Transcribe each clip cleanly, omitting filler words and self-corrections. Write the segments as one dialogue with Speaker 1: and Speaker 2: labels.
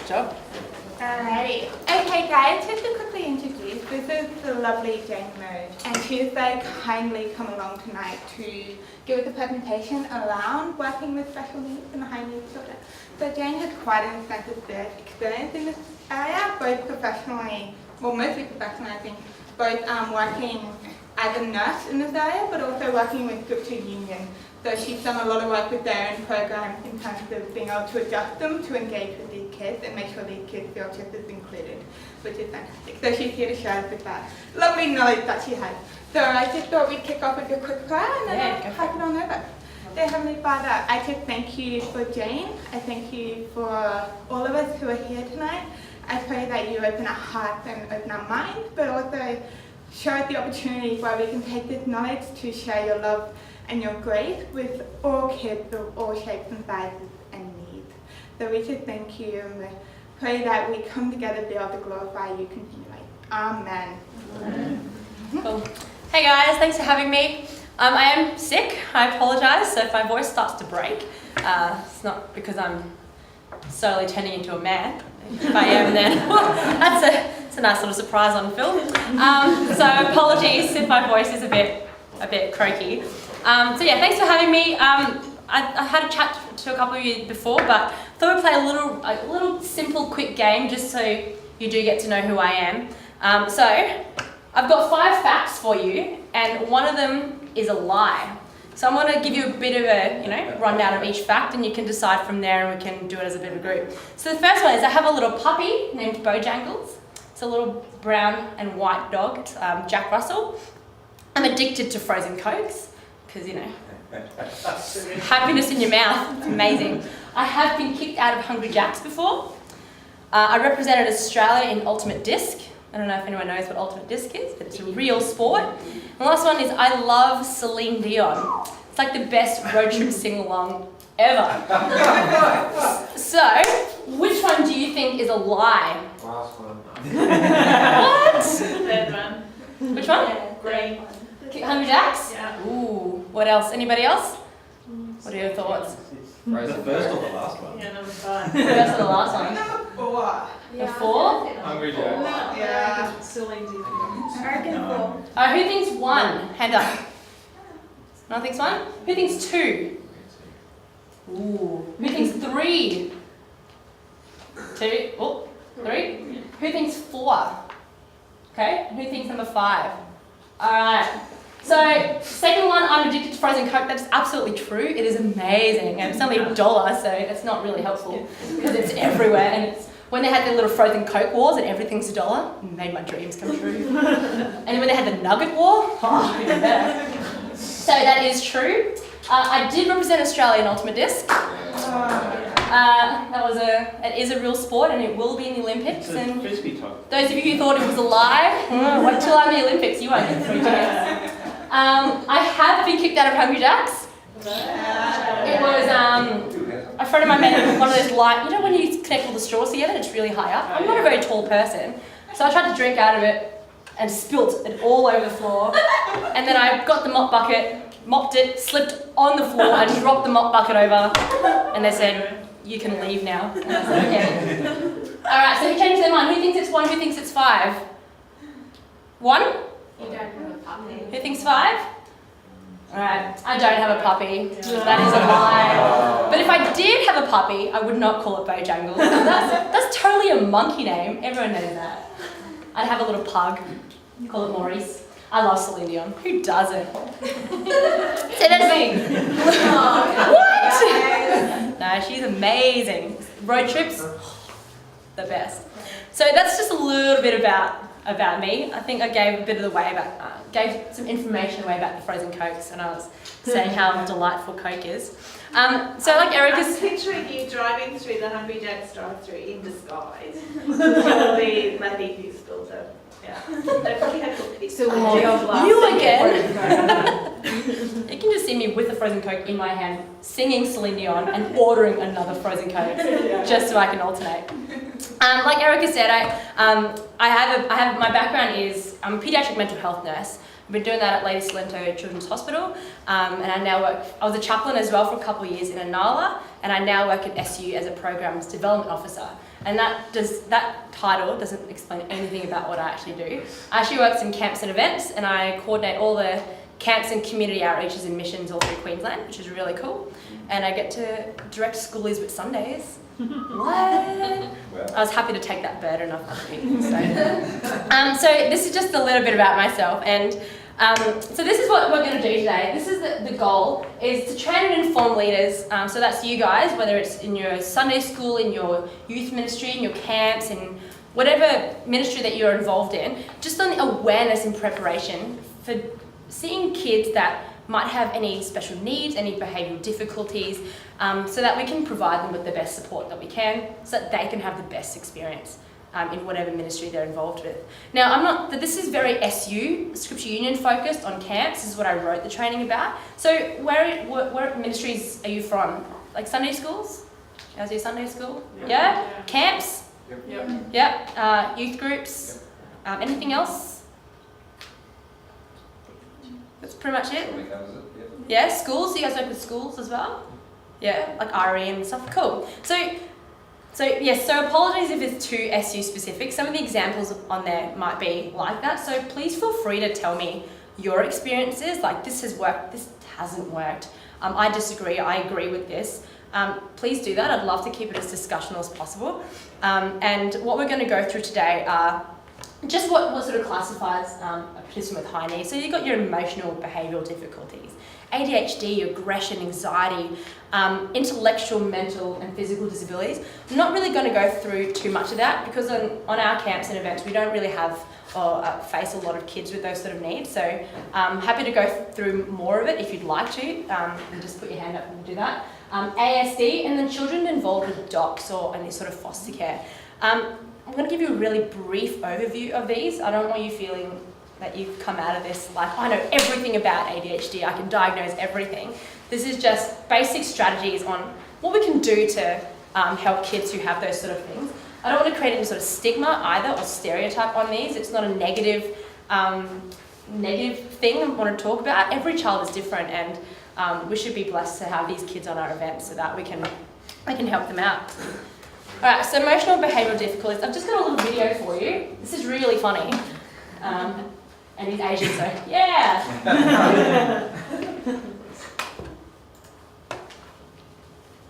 Speaker 1: job.
Speaker 2: Alrighty. Okay guys, just to quickly introduce, this is the lovely Jane Moe, and she's kindly come along tonight to give us a presentation around working with special needs and high needs children. So Jane has quite an extensive experience in this area, both professionally, well mostly professionally I think, both working as a nurse in this area, but also working with Scripture Union. So she's done a lot of work with their own programs in terms of being able to adjust them to engage with these kids and make sure these kids feel just as included, which is fantastic. So she's here to share us with that lovely knowledge that she has. So I just thought we'd kick off with a quick prayer and then I'll pass it on over. Dear Heavenly Father, I just thank you for Jane. I thank you for all of us who are here tonight. I pray that you open our hearts and open our minds, but also show us the opportunities where we can take this knowledge to share your love and your grace with all kids of all shapes and sizes and needs. So we just thank you and we pray that we come together to be able to glorify you continually. Amen.
Speaker 1: Amen. Cool. Hey guys, thanks for having me. I am sick, I apologise, so if my voice starts to break, it's not because I'm slowly turning into a man. If I am, then it's a nice little surprise on film. So apologies if my voice is a bit croaky. So yeah, thanks for having me. I had a chat to a couple of you before, but I thought we'd play a little simple, quick game just so you do get to know who I am. So I've got 5 facts for you, and one of them is a lie. So I'm going to give you a bit of a rundown of each fact, and you can decide from there, and we can do it as a bit of a group. So the first one is I have a little puppy named Bojangles. It's a little brown and white dog. It's Jack Russell. I'm addicted to frozen Cokes because happiness in your mouth. It's amazing. I have been kicked out of Hungry Jack's before. I represented Australia in Ultimate Disc. I don't know if anyone knows what Ultimate Disc is, but it's a real sport. And the last one is I love Celine Dion. It's like the best road trip sing-along ever. So, which one do you think is a lie?
Speaker 3: Last one.
Speaker 1: What?
Speaker 4: Third one.
Speaker 1: Which one?
Speaker 4: Yeah, green.
Speaker 1: Hungry Jack's?
Speaker 4: Yeah.
Speaker 1: Ooh, what else? Anybody else? What are your thoughts?
Speaker 3: The first or the last one?
Speaker 4: Yeah, number 5.
Speaker 1: The first or the last one?
Speaker 2: Number 4.
Speaker 1: The 4?
Speaker 3: Hungry Jack.
Speaker 2: Yeah.
Speaker 4: Celine Dion.
Speaker 2: I reckon 4.
Speaker 1: Who thinks 1? Hand up. No one thinks 1? Who thinks 2? Ooh. Who thinks 3? 2. Oh, 3. Who thinks 4? Okay. Who thinks number 5? Alright. So, second one, I'm addicted to frozen Coke. That's absolutely true. It is amazing. And it's only $1, so it's not really helpful because it's everywhere. And it's when they had the little frozen Coke wars and everything's $1, it made my dreams come true. And when they had the Nugget war, oh, even better. So that is true. I did represent Australia in Ultimate Disc. It is a real sport and it will be in the Olympics.
Speaker 3: It's a
Speaker 1: And
Speaker 3: frisbee top.
Speaker 1: those of you who thought it was a lie, wait till I'm in the Olympics, you won't get 3 chance. I have been kicked out of Hungry Jack's. It was a friend of mine made one of those light, when you connect all the straws together, it's really high up. I'm not a very tall person, so I tried to drink out of it and spilt it all over the floor. And then I got the mop bucket, mopped it, slipped on the floor and dropped the mop bucket over. And they said, you can leave now. And I said, okay. Alright, so who changed their mind? Who thinks it's 1? Who thinks it's 5? 1?
Speaker 4: You don't have a puppy.
Speaker 1: Who thinks 5? Alright, I don't have a puppy. That is a lie. But if I did have a puppy, I would not call it Bojangles. That's totally a monkey name. Everyone knows that. I'd have a little pug. Call it Maurice. I love Celine Dion. Who doesn't? Say that to me. What? No, she's amazing. Road trips, the best. So that's just a little bit about me. I think I gave a bit of the way gave some information away about the frozen Cokes, and I was saying how delightful Coke is. So like Erica's...
Speaker 4: I'm picturing you driving through the Hungry Jack's drive-through in disguise. The lady who spilled it. Yeah. They probably had cookies. So
Speaker 1: you again. You can just see me with a frozen Coke in my hand, singing Celine Dion and ordering another frozen Coke, just so I can alternate. Like Erica said, I have my background is I'm a pediatric mental health nurse, I've been doing that at Lady Salento Children's Hospital, and I was a chaplain as well for a couple of years in Anala, and I now work at SU as a Programs Development Officer. And that title doesn't explain anything about what I actually do. I actually work in camps and events, and I coordinate all the camps and community outreaches and missions all through Queensland, which is really cool. And I get to direct schoolies with Sundays. What? I was happy to take that burden off other people. So this is just a little bit about myself, and so this is what we're going to do today. This is the goal, is to train and inform leaders. So that's you guys, whether it's in your Sunday school, in your youth ministry, in your camps, in whatever ministry that you're involved in, just on awareness and preparation for seeing kids that might have any special needs, any behavioural difficulties, so that we can provide them with the best support that we can, so that they can have the best experience in whatever ministry they're involved with. Now, this is very SU, Scripture Union focused on camps. This is what I wrote the training about. So where ministries are you from? Like Sunday schools? How's your Sunday school? Yeah? Camps? Yep. Youth groups? Anything else? That's pretty much it. Yeah, schools. So you guys work with schools as well? Yeah, like RE and stuff. Cool. So yes, so apologies if it's too SU specific. Some of the examples on there might be like that. So please feel free to tell me your experiences. Like, this has worked, this hasn't worked. I disagree, I agree with this. Please do that. I'd love to keep it as discussional as possible. And what we're going to go through today are just what sort of classifies a participant with high needs. So you've got your emotional behavioural difficulties, ADHD, aggression, anxiety, intellectual, mental and physical disabilities. I'm not really going to go through too much of that because on our camps and events we don't really have or face a lot of kids with those sort of needs. So I'm happy to go through more of it if you'd like to. And just put your hand up and we'll do that. ASD, and then children involved with DOCs or any sort of foster care. I'm going to give you a really brief overview of these. I don't want you feeling that you've come out of this like, I know everything about ADHD, I can diagnose everything. This is just basic strategies on what we can do to help kids who have those sort of things. I don't want to create any sort of stigma either or stereotype on these. It's not a negative thing I want to talk about. Every child is different, and we should be blessed to have these kids on our events so that we can help them out. Alright, so emotional and behavioural difficulties. I've just got a little video for you. This is really funny. And he's Asian, so yeah!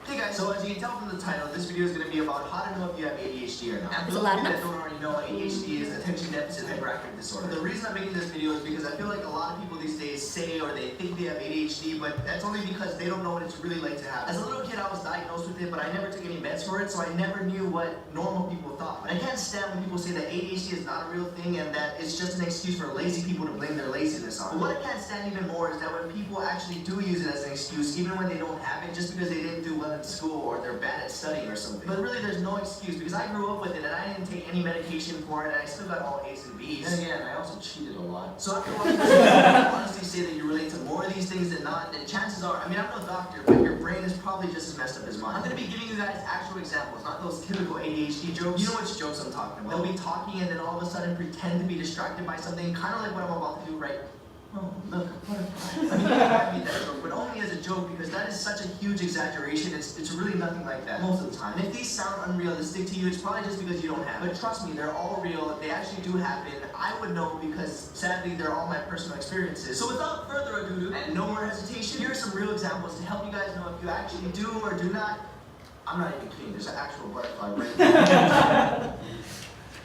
Speaker 5: Hey guys, so as you can tell from the title, this video is going to be about how to know if you have ADHD or not. And for those of you that don't already know, ADHD is attention deficit hyperactive disorder. The reason I'm making this video is because I feel like a lot of people these days say or they think they have ADHD, but that's only because they don't know what it's really like to have. As a little kid, I was diagnosed with it, but I never took any meds for it, so I never knew what normal people thought. But I can't stand when people say that ADHD is not a real thing and that it's just an excuse for lazy people to blame their laziness on. But what I can't stand even more is that when people actually do use it as an excuse, even when they don't have it, just because they didn't do well in school or they're bad at studying or something. But really there's no excuse because I grew up with it and I didn't take any medication for it and I still got all A's and B's. And again, I also cheated a lot. So after watching this video, I can honestly say that you relate to more of these things than not, and chances are, I mean, I'm no doctor, but your brain is probably just as messed up as mine. I'm going to be giving you guys actual examples, not those typical ADHD jokes. You know which jokes I'm talking about. They'll be talking and then all of a sudden pretend to be distracted by something, kind of like what I'm about to do right. Oh, look, a butterfly. I mean, you can read that joke, but only as a joke because that is such a huge exaggeration. It's really nothing like that most of the time. And if these sound unrealistic to you, it's probably just because you don't have it. But trust me, they're all real. They actually do happen. I would know because sadly, they're all my personal experiences. So without further ado, and no more hesitation, here are some real examples to help you guys know if you actually do or do not. I'm not even kidding. There's an actual butterfly right there.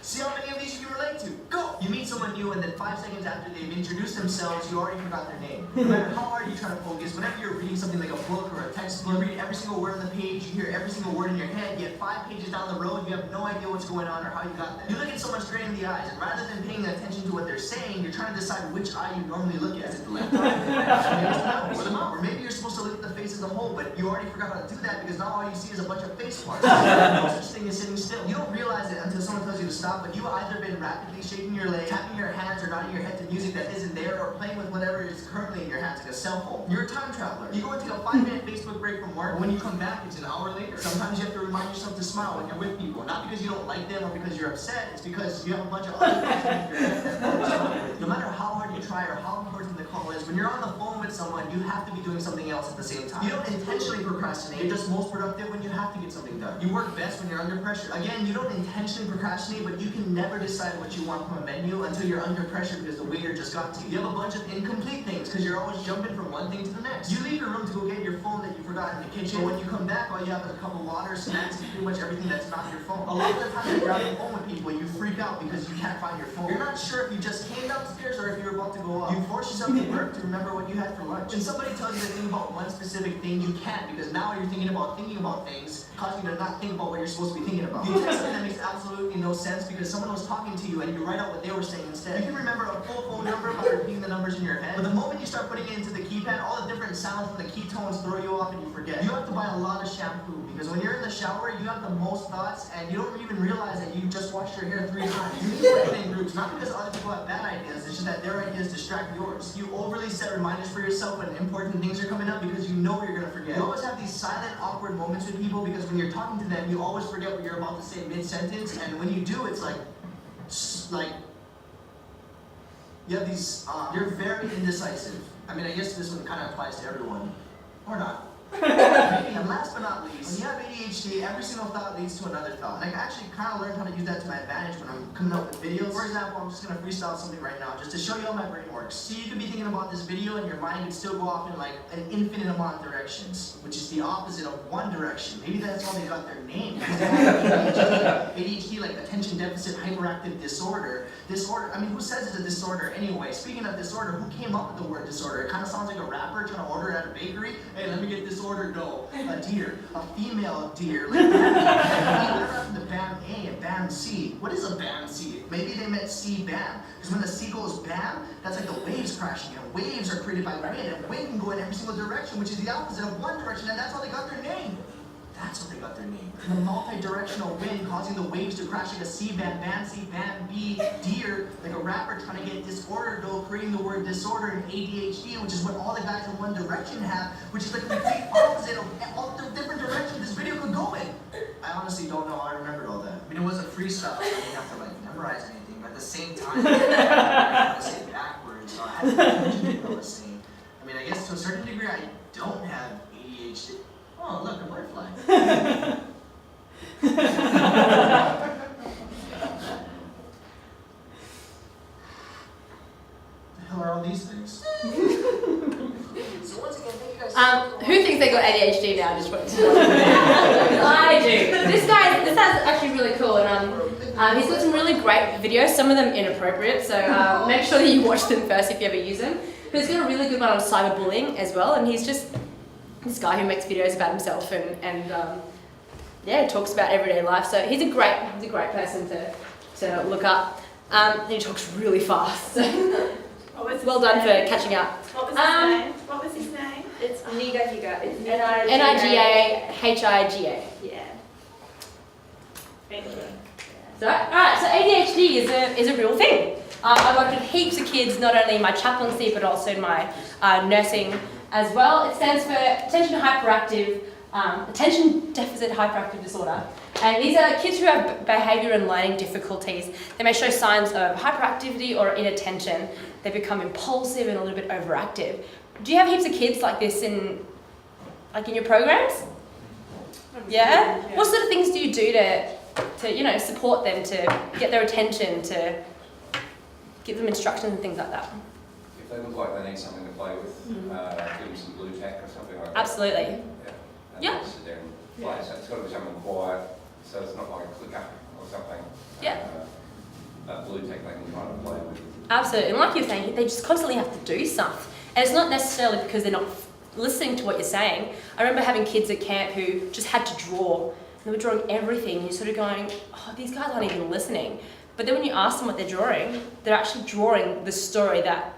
Speaker 5: See how many of these you can relate to? Go! You meet someone new and then 5 seconds after they've introduced themselves, you already forgot their name. No matter how hard you try to focus, whenever you're reading something like a book or a textbook, you read every single word on the page, you hear every single word in your head, yet 5 pages down the road, you have no idea what's going on or how you got there. You look at someone straight in the eyes, and rather than paying attention to what they're saying, you're trying to decide which eye you normally look at. Is it the left eye, or the right eye? Or the mouth? Or maybe you're supposed to look at the face face as a whole, but you already forgot how to do that because now all you see is a bunch of face parts. No such thing as sitting still. You don't realize it until someone tells you to stop, but you've either been rapidly shaking your leg, tapping your hands, or nodding your head to music that isn't there, or playing with whatever is currently in your hands, like a cell phone. You're a time traveler. You go and take a 5-minute Facebook break from work, and when you come back, it's an hour later. Sometimes you have to remind yourself to smile when you're with people, not because you don't like them or because you're upset, it's because you have a bunch of other things in your head that always come. No matter how hard you try or how important the call is, when you're on the phone with someone, you have to be doing something else at the same time. You don't intentionally procrastinate, you're just most productive when you have to get something done. You work best when you're under pressure. Again, you don't intentionally procrastinate, but you can never decide what you want from a menu until you're under pressure because the waiter just got to you. You have a bunch of incomplete things because you're always jumping from one thing to the next. You leave your room to go get your phone that you forgot in the kitchen, but when you come back, all you have is a cup of water, snacks, and pretty much everything that's not your phone. A lot of the time when you're on the phone with people, you freak out because you can't find your phone. You're not sure if you just came downstairs or if you're about to go up. You force yourself to work to remember what you had for lunch. When somebody tells you to think about one specific thing, you can't because now you're thinking about things, causing you to not think about what you're supposed to be thinking about. You text something that makes absolutely no sense because someone was talking to you and you write out what they were saying instead. You can remember a full phone number by repeating the numbers in your head, but the moment you start putting it into the keypad, all the different sounds and the key tones throw you off and you forget. You have to buy a lot of shampoo because when you're in the shower, you have the most thoughts and you don't even realize that you just washed your hair 3 times. You need to put it in groups, not because other people have bad ideas, it's just that their ideas distract yours. You overly set reminders for yourself when important things are coming up because you know you're gonna forget. You always have these silent, awkward moments with people because when you're talking to them, you always forget what you're about to say mid-sentence, and when you do, it's like you have these, you're very indecisive. I mean, I guess this one kind of applies to everyone, or not. And last but not least, when you have ADHD, every single thought leads to another thought. And I actually kind of learned how to use that to my advantage when I'm coming up with videos. For example, I'm just going to freestyle something right now, just to show you how my brain works. So you could be thinking about this video and your mind could still go off in like an infinite amount of directions, which is the opposite of one direction. Maybe that's how they got their name. Because they have ADHD, like attention deficit hyperactive disorder. I mean, who says it's a disorder anyway? Speaking of disorder, who came up with the word disorder? It kind of sounds like a rapper trying to order at a bakery. Hey, let me get disorder dough. A deer, a female deer. Like that. The BAM A and BAM C. What is a BAM C? Maybe they meant C BAM. Because when the C goes BAM, that's like the waves crashing. And waves are created by wind. And wind can go in every single direction, which is the opposite of one direction. And that's how they got their name. That's how they got their name. The multi-directional wind causing the waves to crash like a C band, band C, band B, deer, like a rapper trying to get disorder though, creating the word disorder in ADHD, which is what all the guys in one direction have, which is like the complete opposite of all the different directions this video could go in. I honestly don't know how I remembered all that. I mean, it was a freestyle, so I didn't have to like memorize anything, but at the same time, I had to say it backwards, so I had to know what I was saying. I mean, I guess to a certain degree, I don't have ADHD. Oh, look, a butterfly. The hell are all these things? So once again, thank you guys.
Speaker 1: Who thinks they got ADHD now? Just want to know. I do. This sounds actually really cool, and he's got some really great videos. Some of them inappropriate, so make sure that you watch them first if you ever use them. But he's got a really good one on cyberbullying as well, and he's just this guy who makes videos about himself and talks about everyday life. So he's a great person to look up. And he talks really fast. So well done for catching up.
Speaker 4: What was his name? What was his name?
Speaker 6: It's Niga Higa. It's
Speaker 1: Niga.
Speaker 4: Yeah. Thank you.
Speaker 1: So, alright, so ADHD is a real thing. I worked with heaps of kids, not only in my chaplaincy, but also in my nursing as well. It stands for Attention Deficit Hyperactive Disorder. And these are kids who have behaviour and learning difficulties. They may show signs of hyperactivity or inattention. They become impulsive and a little bit overactive. Do you have heaps of kids like this in your programs? Yeah? What sort of things do you do to support them, to get their attention, to give them instructions and things like that?
Speaker 3: If they look like they need something to play with, give them some blue tack or something like that.
Speaker 1: Absolutely.
Speaker 3: Yeah. And sit there and play. So it's got to be something quiet, so it's not like a clicker or something.
Speaker 1: Yeah.
Speaker 3: That blue tack they can kind of play with.
Speaker 1: Absolutely. And like you're saying, they just constantly have to do stuff. And it's not necessarily because they're not listening to what you're saying. I remember having kids at camp who just had to draw. And they were drawing everything. And you're sort of going, oh, these guys aren't even listening. But then when you ask them what they're drawing, they're actually drawing the story that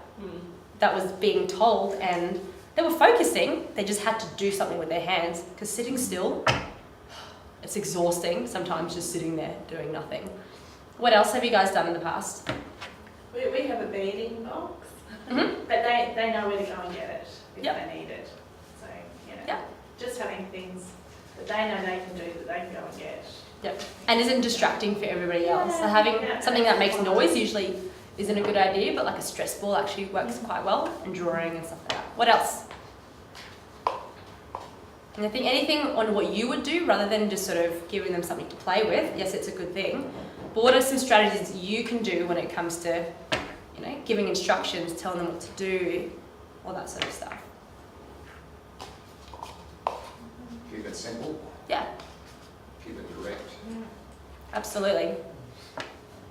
Speaker 1: was being told, and They were focusing, they just had to do something with their hands, because sitting still, it's exhausting sometimes just sitting there doing nothing. What else have you guys done in the past?
Speaker 4: We have a beading box,
Speaker 1: Mm-hmm.
Speaker 4: but they know where to go and get it if
Speaker 1: Yep.
Speaker 4: they need it. So,
Speaker 1: Yep.
Speaker 4: just having things that they know they can do that they can go and get.
Speaker 1: Yep. And isn't distracting for everybody else? So
Speaker 4: Yeah,
Speaker 1: having
Speaker 4: yeah.
Speaker 1: something that makes noise usually isn't a good idea, but like a stress ball actually works quite well, and drawing and stuff like that. What else? And I think anything on what you would do rather than just sort of giving them something to play with. Yes, it's a good thing. But what are some strategies you can do when it comes to, giving instructions, telling them what to do, all that sort of stuff?
Speaker 3: Keep it simple,
Speaker 1: Yeah,
Speaker 3: keep it direct.
Speaker 1: absolutely.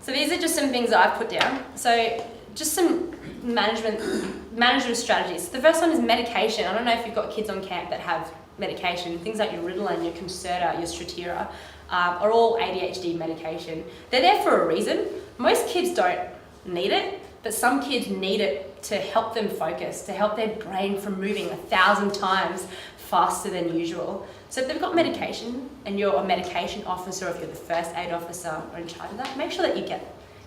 Speaker 1: So these are just some things that I've put down. So just some management strategies. The first one is medication. I don't know if you've got kids on camp that have medication. Things like your Ritalin, your Concerta, your Strattera are all ADHD medication. They're there for a reason. Most kids don't need it, but some kids need it to help them focus, to help their brain from moving 1,000 times faster than usual. So if they've got medication and you're a medication officer, or if you're the first aid officer or in charge of that, make sure that you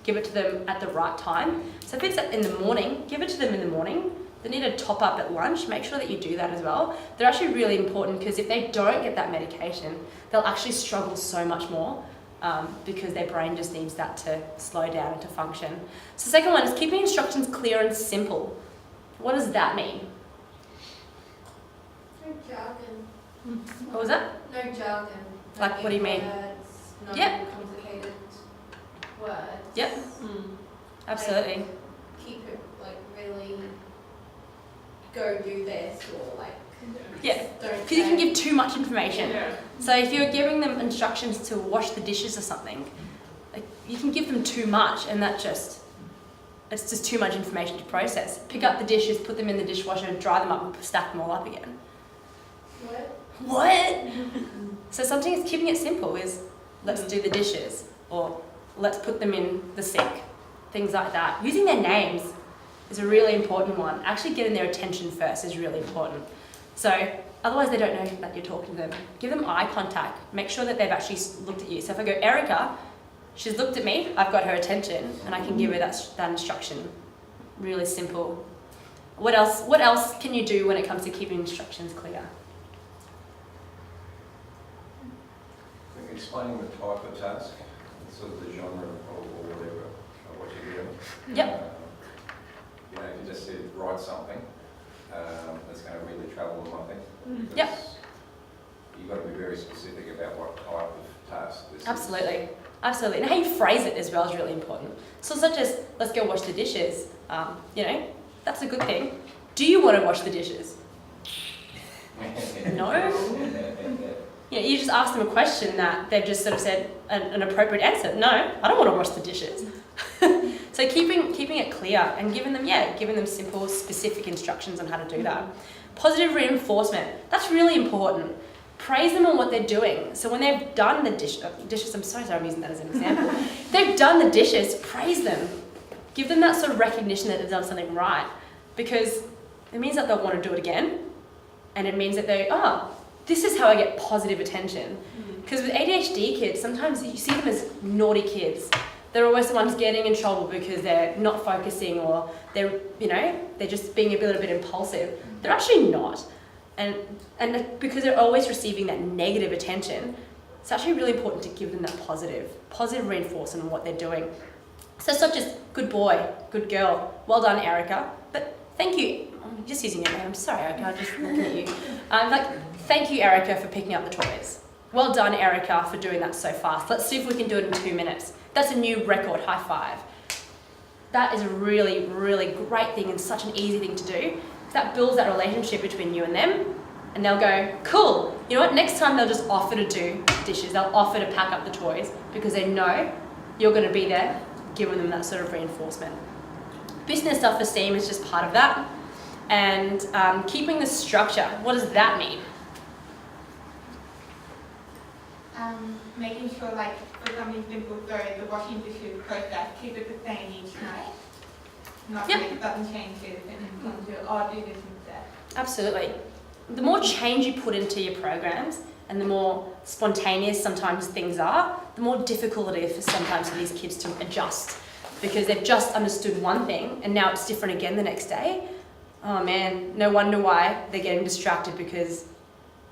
Speaker 1: give it to them at the right time. So if it's in the morning, give it to them in the morning. They need a top up at lunch, make sure that you do that as well. They're actually really important, because if they don't get that medication, they'll actually struggle so much more because their brain just needs that to slow down and to function. So the second one is keeping instructions clear and simple. What does that mean?
Speaker 6: No jargon.
Speaker 1: What was that?
Speaker 6: No jargon.
Speaker 1: Like, what do you mean?
Speaker 6: Words, no
Speaker 1: Yep.
Speaker 6: complicated words.
Speaker 1: Yep. Absolutely.
Speaker 6: Keep it really go do this, or
Speaker 1: Yeah.
Speaker 6: don't
Speaker 1: Because you can
Speaker 6: say-
Speaker 1: give too much information.
Speaker 4: Yeah.
Speaker 1: So if you're giving them instructions to wash the dishes or something, you can give them too much, and it's just too much information to process. Pick up the dishes, put them in the dishwasher, dry them up, and stack them all up again. What? So sometimes keeping it simple is, let's do the dishes, or let's put them in the sink, things like that. Using their names is a really important one. Actually getting their attention first is really important. So otherwise they don't know that you're talking to them. Give them eye contact. Make sure that they've actually looked at you. So if I go, Erica, she's looked at me, I've got her attention, and I can give her that instruction. Really simple. What else can you do when it comes to keeping instructions clear?
Speaker 3: I think explaining the type of task, sort of the genre or whatever, of what you're doing.
Speaker 1: Yep.
Speaker 3: If you just said write something, that's going to really trouble them, I think.
Speaker 1: Yep.
Speaker 3: Because you've got to be very specific about what type of task this is.
Speaker 1: Absolutely. Absolutely. And how you phrase it as well is really important. So such as, let's go wash the dishes. That's a good thing. Do you want to wash the dishes? No? You just ask them a question that they've just sort of said an appropriate answer. No, I don't want to wash the dishes. So keeping it clear and giving them simple, specific instructions on how to do that. Positive reinforcement. That's really important. Praise them on what they're doing. So when they've done the dishes, I'm so sorry I'm using that as an example. If they've done the dishes, praise them. Give them that sort of recognition that they've done something right, because it means that they'll want to do it again, and it means that this is how I get positive attention. Because with ADHD kids, sometimes you see them as naughty kids. They're always the ones getting in trouble because they're not focusing, or they're just being a little bit impulsive. They're actually not. And because they're always receiving that negative attention, it's actually really important to give them that positive reinforcement on what they're doing. So such as, good boy, good girl, well done, Erica, but thank you. I'm just using your name, I'm sorry, Erica, I'm just looking at you. Thank you, Erica, for picking up the toys. Well done, Erica, for doing that so fast. Let's see if we can do it in 2 minutes. That's a new record, high five. That is a really, really great thing and such an easy thing to do. That builds that relationship between you and them, and they'll go, cool. You know what, next time they'll just offer to do dishes, they'll offer to pack up the toys, because they know you're going to be there, giving them that sort of reinforcement. Business self-esteem is just part of that. And keeping the structure, what does that mean?
Speaker 2: Making sure, for something simple, the washing dishes process, keep it the same each night. Not that it doesn't change this and come to, do this instead.
Speaker 1: Absolutely. The more change you put into your programs and the more spontaneous sometimes things are, the more difficult it is sometimes for these kids to adjust because they've just understood one thing and now it's different again the next day. Oh man, no wonder why they're getting distracted because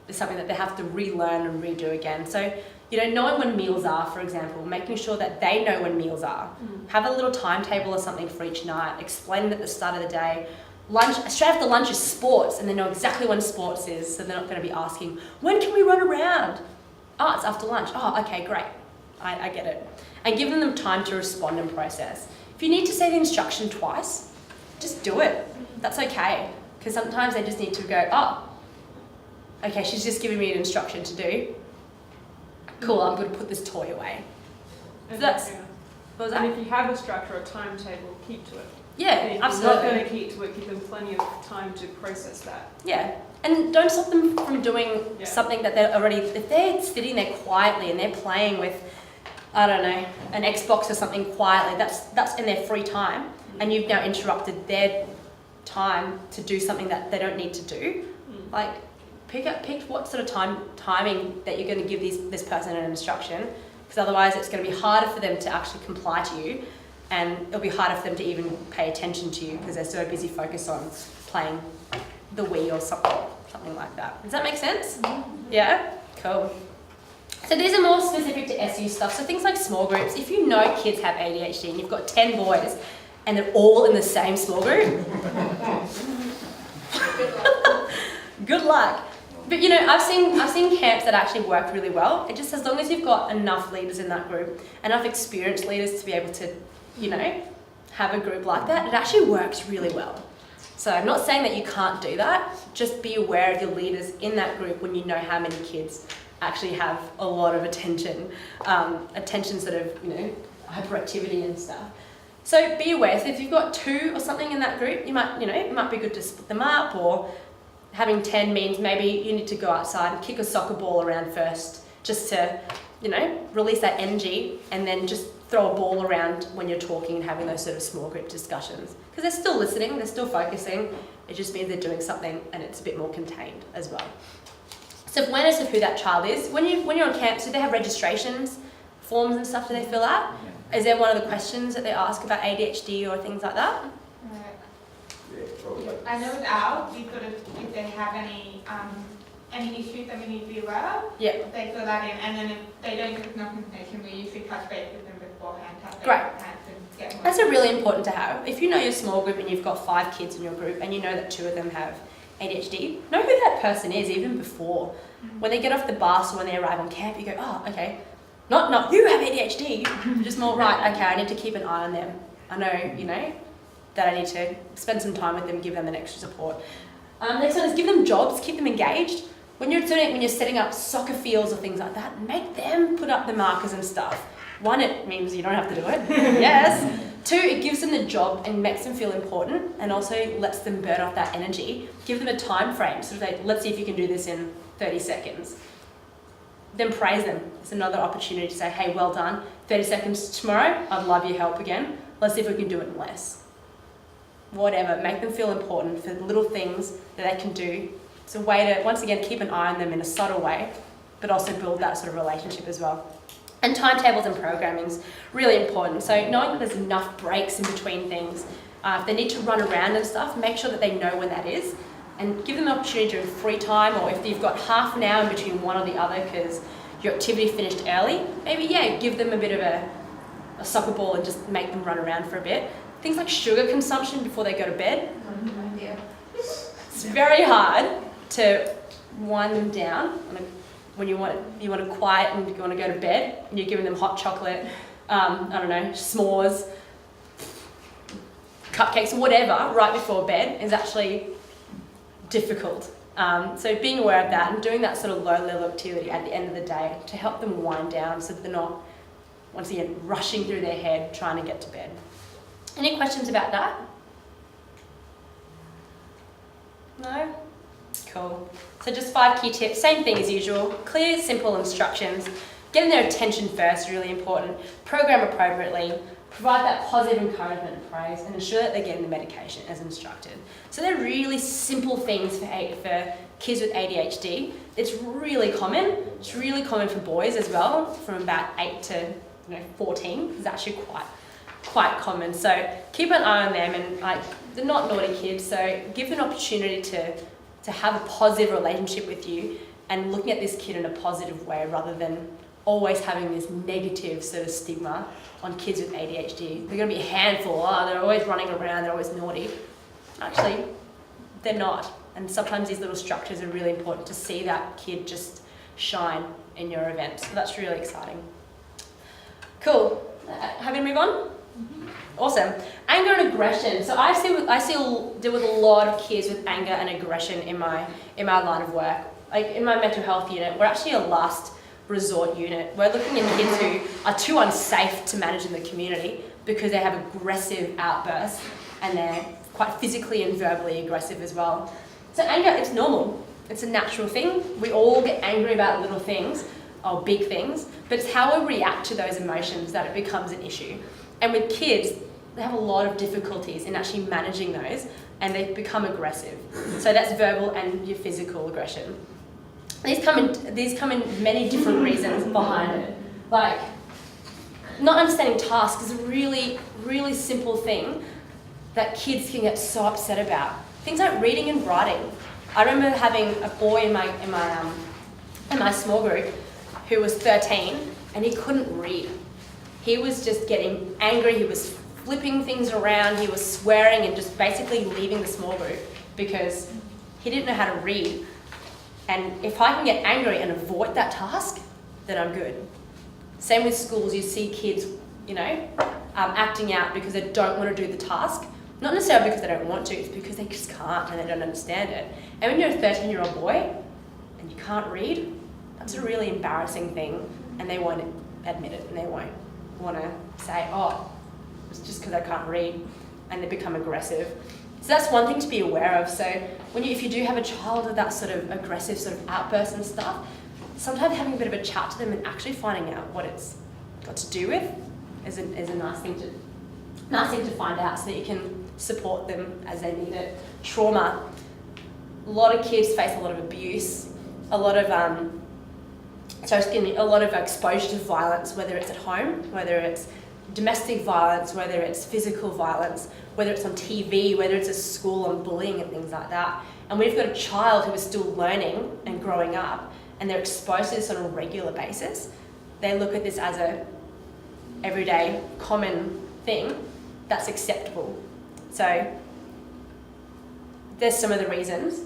Speaker 1: it's something that they have to relearn and redo again. So, knowing when meals are, for example, making sure that they know when meals are. Have a little timetable or something for each night. Explain it at the start of the day. Lunch, straight after lunch is sports, and they know exactly when sports is, so they're not going to be asking, when can we run around? Oh, it's after lunch. Oh, okay, great. I get it. And giving them time to respond and process. If you need to say the instruction twice, just do it. That's okay. Because sometimes they just need to go, oh, okay, she's just giving me an instruction to do. Cool, I'm going to put this toy away.
Speaker 7: And
Speaker 1: That's-
Speaker 7: yeah.
Speaker 1: What was
Speaker 7: And
Speaker 1: that?
Speaker 7: if you have a structure or timetable, keep to it.
Speaker 1: Yeah,
Speaker 7: And if you're not
Speaker 1: absolutely.
Speaker 7: going to keep to it, give them plenty of time to process that.
Speaker 1: Yeah, and don't stop them from doing
Speaker 7: Yeah.
Speaker 1: something that they're already, if they're sitting there quietly and they're playing with, I don't know, an Xbox or something quietly, that's in their free time, and you've now interrupted their time to do something that they don't need to do. Like, pick what sort of timing that you're going to give this person an instruction, because otherwise it's going to be harder for them to actually comply to you, and it'll be harder for them to even pay attention to you because they're so busy focused on playing the Wii or something like that. Does that make sense? Yeah? Cool. So these are more specific to SU stuff. So things like small groups. If you know kids have ADHD and you've got 10 boys and they're all in the same small group, good luck. But I've seen camps that actually work really well. It just, as long as you've got enough leaders in that group, enough experienced leaders to be able to, have a group like that, it actually works really well. So I'm not saying that you can't do that, just be aware of your leaders in that group when you know how many kids actually have a lot of attention sort of, hyperactivity and stuff. So be aware. So if you've got 2 or something in that group, you might, it might be good to split them up, or having 10 means maybe you need to go outside and kick a soccer ball around first, just to, release that energy, and then just throw a ball around when you're talking and having those sort of small group discussions. Because they're still listening, they're still focusing, it just means they're doing something and it's a bit more contained as well. So awareness of who that child is. When you're on camps, do they have registrations, forms and stuff do they fill out? Is there one of the questions that they ask about ADHD or things like that?
Speaker 3: Yeah, probably.
Speaker 2: I know with ours, we sort of, if they have any issues that we need to be aware of,
Speaker 1: Yeah.
Speaker 2: they fill that in, and then if they don't give us enough information, we usually touch base with them beforehand,
Speaker 1: Great.
Speaker 2: and get more.
Speaker 1: That's a really important to have. If you know your small group and you've got 5 kids in your group and you know that 2 of them have ADHD, know who that person is even before. When they get off the bus or when they arrive on camp, you go, oh, okay, not you have ADHD, just more, right, okay, I need to keep an eye on them. I know, that I need to spend some time with them, give them an extra support. Next one is give them jobs, keep them engaged. When you're setting up soccer fields or things like that, make them put up the markers and stuff. 1, it means you don't have to do it. Yes. 2, it gives them the job and makes them feel important, and also lets them burn off that energy. Give them a time frame. So let's see if you can do this in 30 seconds. Then praise them. It's another opportunity to say, hey, well done. 30 seconds tomorrow, I'd love your help again. Let's see if we can do it in less. Whatever, make them feel important for the little things that they can do. It's a way to, once again, keep an eye on them in a subtle way, but also build that sort of relationship as well. And timetables and programming is really important. So knowing that there's enough breaks in between things. If they need to run around and stuff, make sure that they know when that is, and give them the opportunity during free time, or if you've got half an hour in between one or the other because your activity finished early, maybe, give them a bit of a soccer ball and just make them run around for a bit. Things like sugar consumption before they go to bed. It's very hard to wind them down when you want to quiet and you want to go to bed, and you're giving them hot chocolate, s'mores, cupcakes, whatever, right before bed is actually difficult. So being aware of that and doing that sort of low level activity at the end of the day to help them wind down so that they're not, once again, rushing through their head trying to get to bed. Any questions about that? No? Cool. So just 5 key tips, same thing as usual. Clear, simple instructions. Getting their attention first is really important. Program appropriately. provide that positive encouragement and praise, and ensure that they're getting the medication as instructed. So they're really simple things for kids with ADHD. It's really common. It's really common for boys as well, from about 8 to 14. It's actually quite common. So keep an eye on them, and they're not naughty kids. So give them an opportunity to have a positive relationship with you, and looking at this kid in a positive way rather than always having this negative sort of stigma on kids with ADHD. They're going to be a handful. Oh, they're always running around. They're always naughty. Actually, they're not. And sometimes these little structures are really important to see that kid just shine in your event. So that's really exciting. Cool. Happy to move on? Awesome. Anger and aggression. So I deal with a lot of kids with anger and aggression in my line of work. Like in my mental health unit, we're actually a last resort unit. We're looking at kids who are too unsafe to manage in the community because they have aggressive outbursts and they're quite physically and verbally aggressive as well. So anger, it's normal. It's a natural thing. We all get angry about little things or big things, but it's how we react to those emotions that it becomes an issue. And with kids, they have a lot of difficulties in actually managing those, and they become aggressive. So that's verbal and your physical aggression. These come in many different reasons behind it. Like, not understanding tasks is a really, really simple thing that kids can get so upset about. Things like reading and writing. I remember having a boy in my small group who was 13, and he couldn't read. He was just getting angry. He was flipping things around. He was swearing and just basically leaving the small group because he didn't know how to read. And if I can get angry and avoid that task, then I'm good. Same with schools. You see kids, acting out because they don't want to do the task. Not necessarily because they don't want to, it's because they just can't and they don't understand it. And when you're a 13-year-old boy and you can't read, that's a really embarrassing thing, and they won't admit it, and they won't want to say, oh, it's just because I can't read, and they become aggressive. So that's one thing to be aware of. So if you do have a child with that sort of aggressive sort of outburst and stuff, sometimes having a bit of a chat to them and actually finding out what it's got to do with is a nice thing to find out, so that you can support them as they need it. Trauma. A lot of kids face a lot of abuse, a lot of exposure to violence, whether it's at home, whether it's domestic violence, whether it's physical violence, whether it's on TV, whether it's at school on bullying and things like that. And we've got a child who is still learning and growing up, and they're exposed to this on a regular basis. They look at this as a everyday common thing that's acceptable. So there's some of the reasons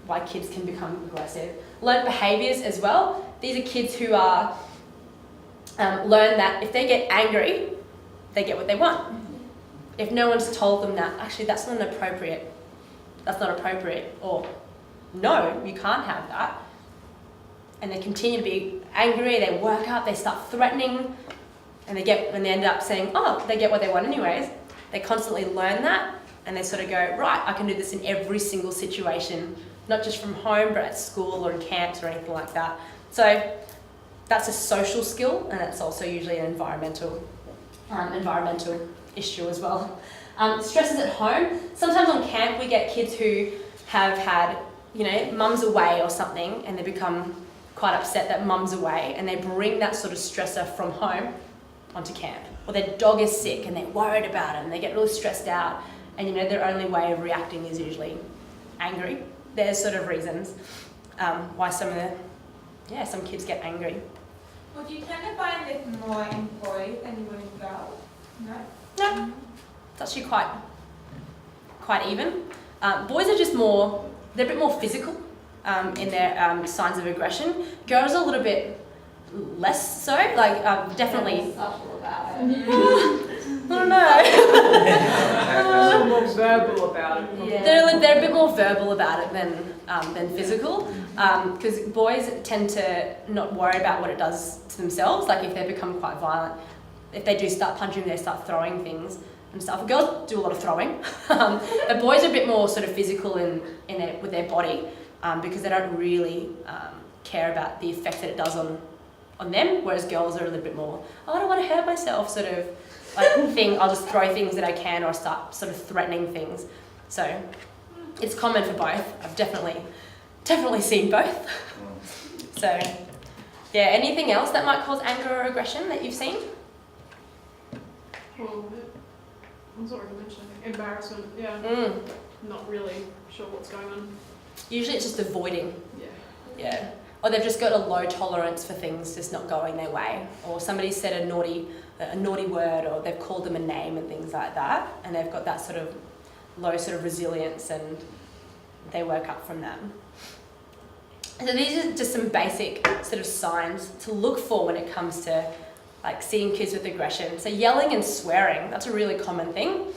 Speaker 1: why kids can become aggressive. Learned behaviours as well. These are kids who are learn that if they get angry, they get what they want. If no one's told them that, actually that's not appropriate, or no, you can't have that, and they continue to be angry, they work up, they start threatening, and they end up saying, oh, they get what they want anyways. They constantly learn that, and they sort of go, right, I can do this in every single situation, not just from home, but at school or in camps or anything like that. So that's a social skill, and that's also usually an environmental issue as well. Stresses at home. Sometimes on camp we get kids who have had, mum's away or something, and they become quite upset that mum's away, and they bring that sort of stressor from home onto camp. Or their dog is sick and they're worried about it and they get really stressed out, and their only way of reacting is usually angry. There's sort of reasons why some kids get angry.
Speaker 2: Would you tend to find this more in boys than you would in girls? No?
Speaker 1: No, it's actually quite even. Boys are just they're a bit more physical in their signs of aggression. Girls are a little bit less so, definitely.
Speaker 6: Subtle about it.
Speaker 1: I don't know.
Speaker 7: A little more verbal about it.
Speaker 1: Yeah. They're a bit more verbal about it than physical, because boys tend to not worry about what it does to themselves. Like if they become quite violent, if they do start punching, they start throwing things and stuff. Girls do a lot of throwing, but boys are a bit more sort of physical with their body, because they don't really care about the effect that it does on them, whereas girls are a little bit more, oh, I don't want to hurt myself, sort of I'll just throw things that I can or start sort of threatening things. So it's common for both. I've definitely seen both. So yeah, anything else that might cause anger or aggression that you've seen?
Speaker 8: Well, I was already mentioning embarrassment, yeah. Not really sure what's going on.
Speaker 1: Usually it's just avoiding.
Speaker 8: Yeah.
Speaker 1: Yeah. Or they've just got a low tolerance for things just not going their way. Or somebody said a naughty word, or they've called them a name and things like that, and they've got that sort of low sort of resilience, and they work up from that. So these are just some basic sort of signs to look for when it comes to like seeing kids with aggression. So yelling and swearing, that's a really common thing.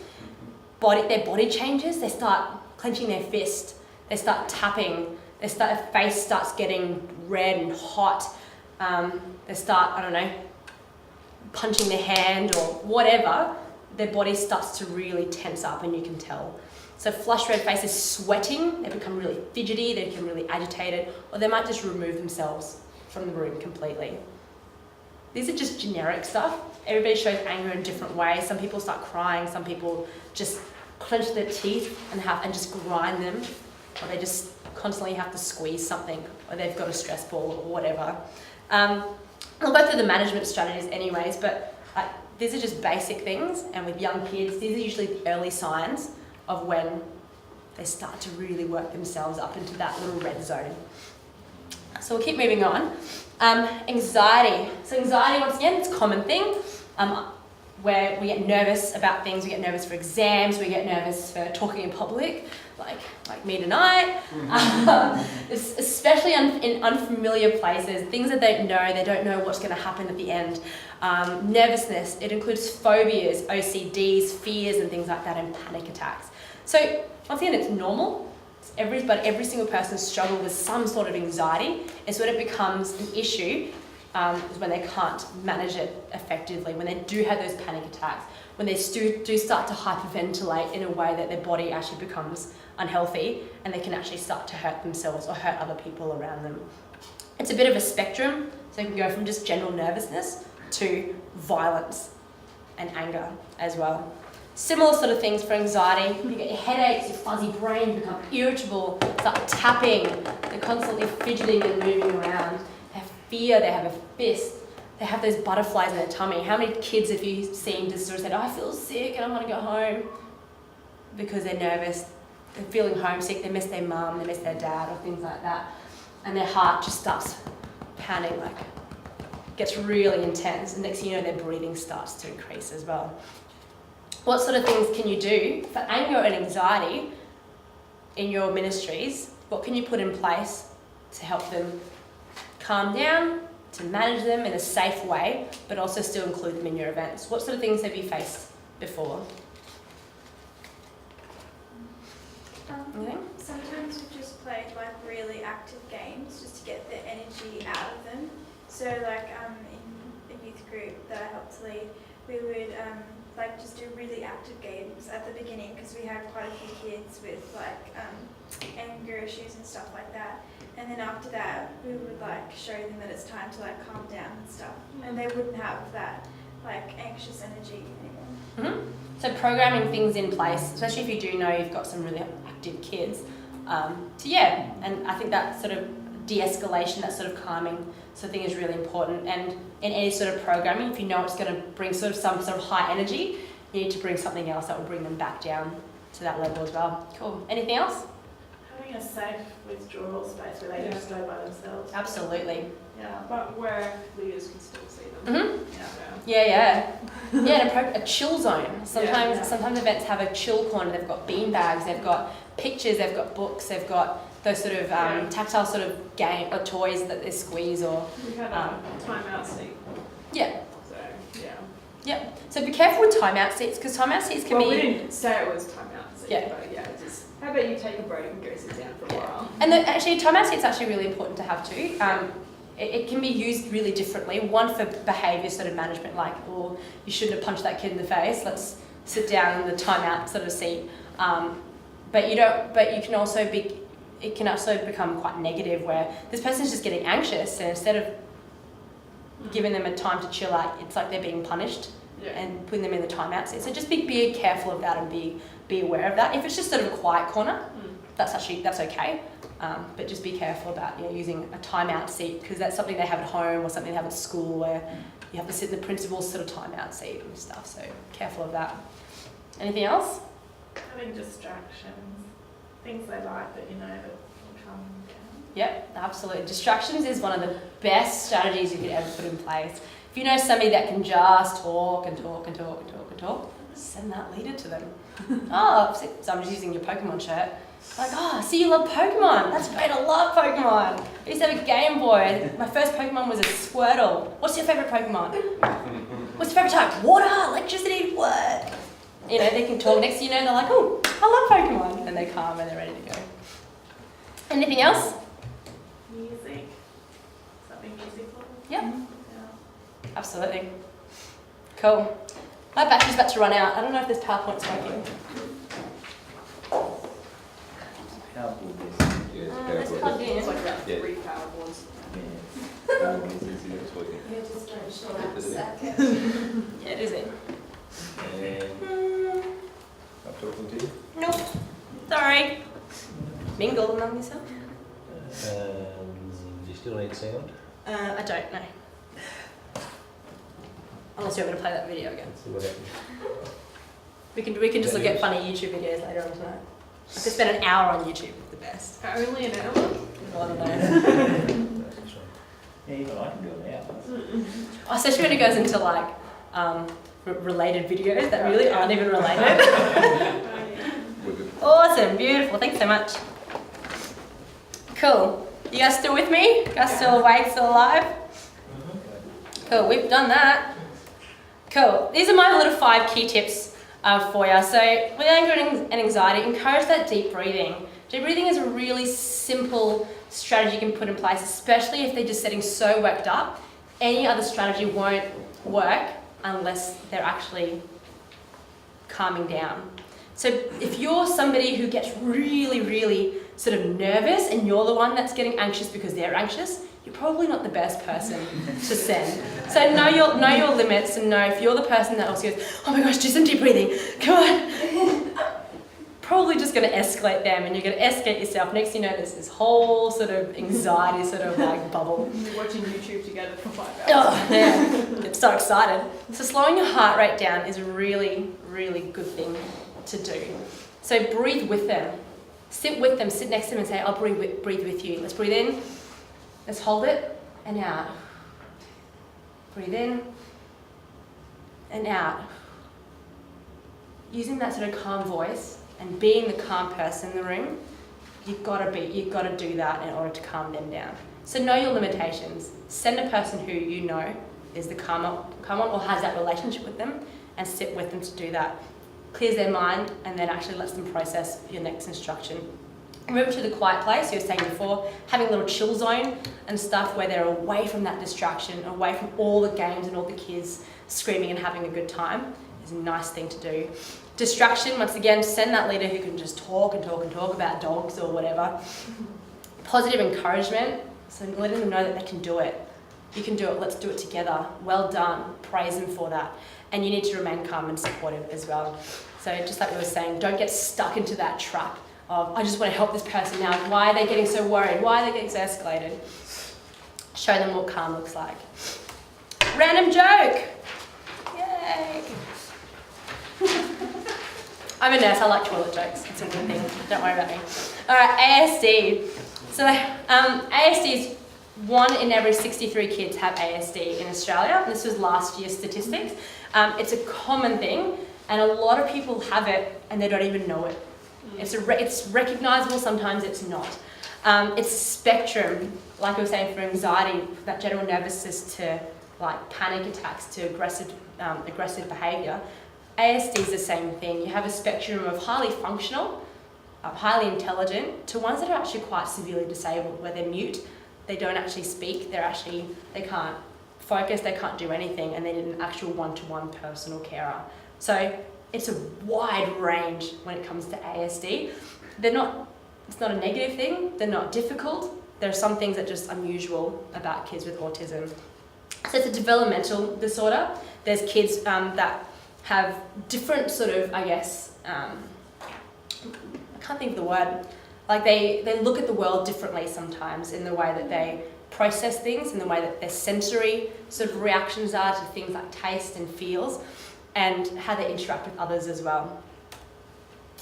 Speaker 1: Their body changes, they start clenching their fist, they start tapping, their face starts getting red and hot, they start, punching their hand or whatever, their body starts to really tense up and you can tell. So flushed red faces, sweating, they become really fidgety, they become really agitated, or they might just remove themselves from the room completely. These are just generic stuff. Everybody shows anger in different ways. Some people start crying, some people just clench their teeth and just grind them, or they just constantly have to squeeze something, or they've got a stress ball or whatever. I'll go through the management strategies anyways, but these are just basic things, and with young kids, these are usually the early signs of when they start to really work themselves up into that little red zone. So we'll keep moving on. Anxiety. So anxiety, once again, it's a common thing where we get nervous about things. We get nervous for exams. We get nervous for talking in public, like me tonight. Especially in unfamiliar places, things that they don't know what's going to happen at the end. Nervousness, it includes phobias, OCDs, fears and things like that, and panic attacks. So once again, it's normal. Every single person struggles with some sort of anxiety. It's when it becomes an issue, is when they can't manage it effectively, when they do have those panic attacks, when they do start to hyperventilate in a way that their body actually becomes unhealthy and they can actually start to hurt themselves or hurt other people around them. It's a bit of a spectrum, so it can go from just general nervousness to violence and anger as well. Similar sort of things for anxiety. You get your headaches, your fuzzy brain, become irritable, start tapping, they're constantly fidgeting and moving around. They have fear, they have a fist, they have those butterflies in their tummy. How many kids have you seen just sort of said, I feel sick and I want to go home? Because they're nervous, they're feeling homesick, they miss their mum, they miss their dad or things like that. And their heart just starts pounding, gets really intense. And next thing you know, their breathing starts to increase as well. What sort of things can you do for anger and anxiety in your ministries? What can you put in place to help them calm down, to manage them in a safe way, but also still include them in your events? What sort of things have you faced before?
Speaker 9: Sometimes we've just played really active games just to get the energy out of them. So in a youth group that I helped to lead, we would just do really active games at the beginning because we had quite a few kids with anger issues and stuff like that. And then after that, we would show them that it's time to calm down and stuff, and they wouldn't have that anxious energy anymore.
Speaker 1: Mm-hmm. So programming things in place, especially if you do know you've got some really active kids. And I think that sort of de-escalation, that sort of calming sort of thing is really important. And in any sort of programming, if you know it's going to bring some sort of high energy, you need to bring something else that will bring them back down to that level as well. Cool. Anything else?
Speaker 4: Having a safe withdrawal space where they just go by themselves.
Speaker 1: Absolutely.
Speaker 4: Yeah.
Speaker 8: But where leaders can still see them.
Speaker 1: Mm-hmm. Yeah, a chill zone. Sometimes events have a chill corner. They've got bean bags, they've got pictures, they've got books, they've got those sort of tactile sort of game or toys that they squeeze or.
Speaker 8: We had a timeout seat.
Speaker 1: Yeah.
Speaker 8: So yeah.
Speaker 1: Yep. So be careful with timeout seats because timeout seats can be.
Speaker 8: We didn't say it was timeout seat,
Speaker 1: Yeah.
Speaker 8: but just how about you take a break and go sit down for a while?
Speaker 1: And actually, timeout seats actually really important to have too. It can be used really differently. One for behaviour sort of management, you shouldn't have punched that kid in the face. Let's sit down in the timeout sort of seat. But you can also be. It can also become quite negative where this person's just getting anxious, and instead of giving them a time to chill out, it's like they're being punished
Speaker 8: Yeah.
Speaker 1: and putting them in the timeout seat. So just be careful of that and be aware of that. If it's just sort of a quiet corner, that's okay. But just be careful about using a timeout seat, because that's something they have at home or something they have at school where you have to sit in the principal's sort of timeout seat and stuff. So careful of that. Anything else?
Speaker 4: I think distractions, things they like that you know that will calm them down.
Speaker 1: Yep, absolutely. Distractions is one of the best strategies you could ever put in place. If you know somebody that can just talk and talk and talk and talk and talk, send that leader to them. So I'm just using your Pokemon shirt. Like, I see you love Pokemon. That's great, I love Pokemon. I used to have a Game Boy. My first Pokemon was a Squirtle. What's your favourite Pokemon? What's your favourite type? Water, electricity, what? They can talk. Next thing you know, they're like, oh, I love Pokemon. And they're calm and they're ready to go. Anything else?
Speaker 4: Music, something musical.
Speaker 1: Yep.
Speaker 4: Yeah.
Speaker 1: Absolutely. Cool. My battery's about to run out. I don't know if this PowerPoint's working. It's plugged in.
Speaker 8: It's like about
Speaker 3: Yeah.
Speaker 8: 3 power boards.
Speaker 3: It's working.
Speaker 6: You're just going to show out
Speaker 3: Isn't it?
Speaker 6: second.
Speaker 1: Yeah, it is it.
Speaker 3: And I'm talking to you.
Speaker 1: Nope. Sorry. Mingle among yourself.
Speaker 10: Do you still need sound?
Speaker 1: I don't know. Unless you're going to play that video again.
Speaker 10: Let's see what happens.
Speaker 1: We can just look at funny YouTube videos later on tonight. I could spend an hour on YouTube. The best.
Speaker 8: Only an hour?
Speaker 1: Well, I don't know.
Speaker 10: Yeah, even I can do it now.
Speaker 1: Especially when it goes into like related videos that really aren't even related.
Speaker 3: We're good.
Speaker 1: Awesome, beautiful. Thanks so much. Cool. You guys still with me? You guys still awake, still alive? Cool, we've done that. Cool. These are my little 5 key tips for you. So with anger and anxiety, encourage that deep breathing. Deep breathing is a really simple strategy you can put in place, especially if they're just getting so worked up. Any other strategy won't work unless they're actually calming down. So if you're somebody who gets really, really sort of nervous and you're the one that's getting anxious because they're anxious, you're probably not the best person to send. So know your limits and know if you're the person that also goes, oh my gosh, do some deep breathing, come on. Probably just going to escalate them and you're going to escalate yourself. Next thing you know, there's this whole sort of anxiety sort of like bubble.
Speaker 8: You're watching YouTube together for 5 hours.
Speaker 1: Oh, yeah. Get so excited. So slowing your heart rate down is a really, really good thing to do. So breathe with them. Sit with them, sit next to them and say, I'll breathe with you. Let's breathe in. Let's hold it and out. Breathe in and out. Using that sort of calm voice and being the calm person in the room, you've got to do that in order to calm them down. So know your limitations. Send a person who you know is the calm one or has that relationship with them and sit with them to do that. Clears their mind and then actually lets them process your next instruction. Move to the quiet place, you were saying before, having a little chill zone and stuff where they're away from that distraction, away from all the games and all the kids screaming and having a good time is a nice thing to do. Distraction, once again, send that leader who can just talk and talk and talk about dogs or whatever. Positive encouragement, so letting them know that they can do it. You can do it, let's do it together. Well done, praise them for that. And you need to remain calm and supportive as well. So just like we were saying, don't get stuck into that trap of, I just want to help this person now. Why are they getting so worried? Why are they getting so escalated? Show them what calm looks like. Random joke. Yay. I'm a nurse, I like toilet jokes. It's a good thing, don't worry about me. All right, ASD. So ASD is 1 in every 63 kids have ASD in Australia. This was last year's statistics. It's a common thing and a lot of people have it and they don't even know it. It's recognisable, sometimes it's not. It's spectrum, like I was saying, for anxiety, that general nervousness to like panic attacks to aggressive behaviour. ASD is the same thing. You have a spectrum of highly functional, highly intelligent, to ones that are actually quite severely disabled, where they're mute, they don't actually speak, they can't focus, they can't do anything, and they need an actual one-to-one personal carer. So it's a wide range when it comes to ASD. It's not a negative thing, they're not difficult. There are some things that are just unusual about kids with autism. So it's a developmental disorder. There's kids that have different sort of, I guess, I can't think of the word, like they look at the world differently sometimes in the way that they process things, in the way that their sensory sort of reactions are to things like taste and feels, and how they interact with others as well.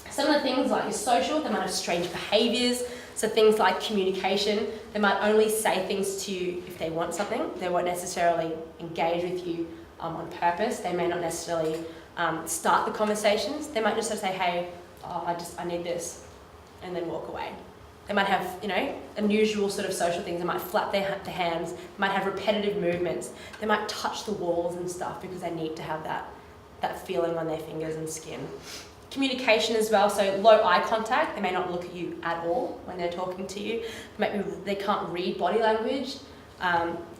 Speaker 1: Some of the things like your social, they might have strange behaviours, so things like communication, they might only say things to you if they want something. They won't necessarily engage with you on purpose. They may not necessarily start the conversations. They might just sort of say, hey, I need this, and then walk away. They might have, unusual sort of social things. They might flap their hands, they might have repetitive movements. They might touch the walls and stuff because they need to have that feeling on their fingers and skin. Communication as well, so low eye contact. They may not look at you at all when they're talking to you. Maybe they can't read body language.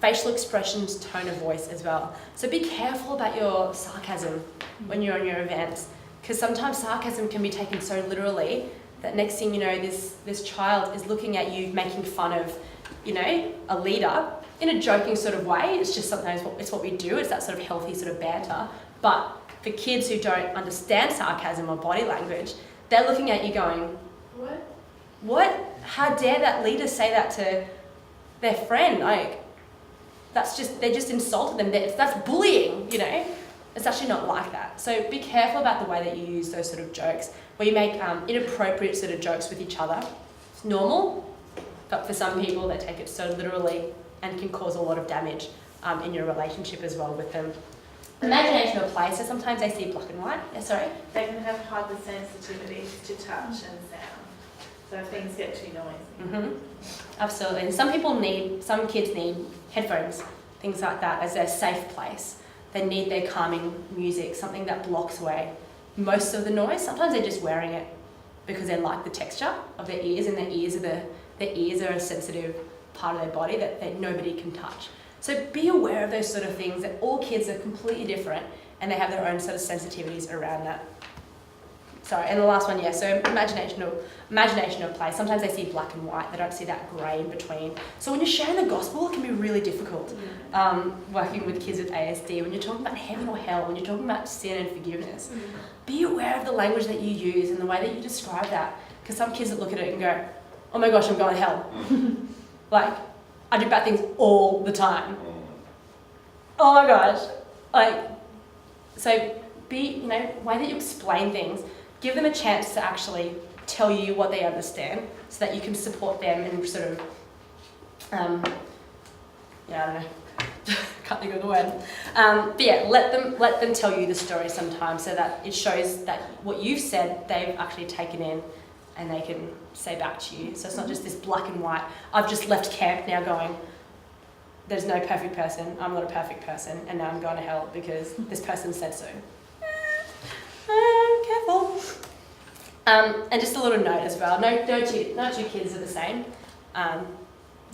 Speaker 1: Facial expressions, tone of voice as well. So be careful about your sarcasm when you're on your events, because sometimes sarcasm can be taken so literally that next thing you know, this child is looking at you making fun of, a leader in a joking sort of way. It's just sometimes it's what we do. It's that sort of healthy sort of banter. But for kids who don't understand sarcasm or body language, they're looking at you going, What? How dare that leader say that to their friend? Like, they just insulted them. That's bullying, It's actually not like that. So be careful about the way that you use those sort of jokes, where you make inappropriate sort of jokes with each other. It's normal, but for some people they take it so literally and can cause a lot of damage in your relationship as well with them. Imagination of play, so sometimes they see black and white. Yeah, sorry?
Speaker 4: They can have hypersensitivities to touch and sound, so if things get too noisy.
Speaker 1: Absolutely. And some kids need headphones, things like that, as their safe place. They need their calming music, something that blocks away most of the noise. Sometimes they're just wearing it because they like the texture of their ears, and their ears are a sensitive part of their body that nobody can touch. So be aware of those sort of things, that all kids are completely different and they have their own sort of sensitivities around that. Sorry, and the last one, so imagination of play. Sometimes they see black and white, they don't see that grey in between. So when you're sharing the gospel, it can be really difficult working with kids with ASD. When you're talking about heaven or hell, when you're talking about sin and forgiveness, be aware of the language that you use and the way that you describe that. Because some kids that look at it and go, oh my gosh, I'm going to hell. Like, I do bad things all the time. Oh my gosh. So be, way that you explain things, give them a chance to actually tell you what they understand so that you can support them and sort of, I don't know, can't think of the word. But yeah, let them tell you the story sometimes so that it shows that what you've said, they've actually taken in and they can say back to you. So it's not just this black and white, I've just left camp now going, there's no perfect person, I'm not a perfect person, and now I'm going to hell because this person said so. Careful. And just a little note as well, no two kids are the same.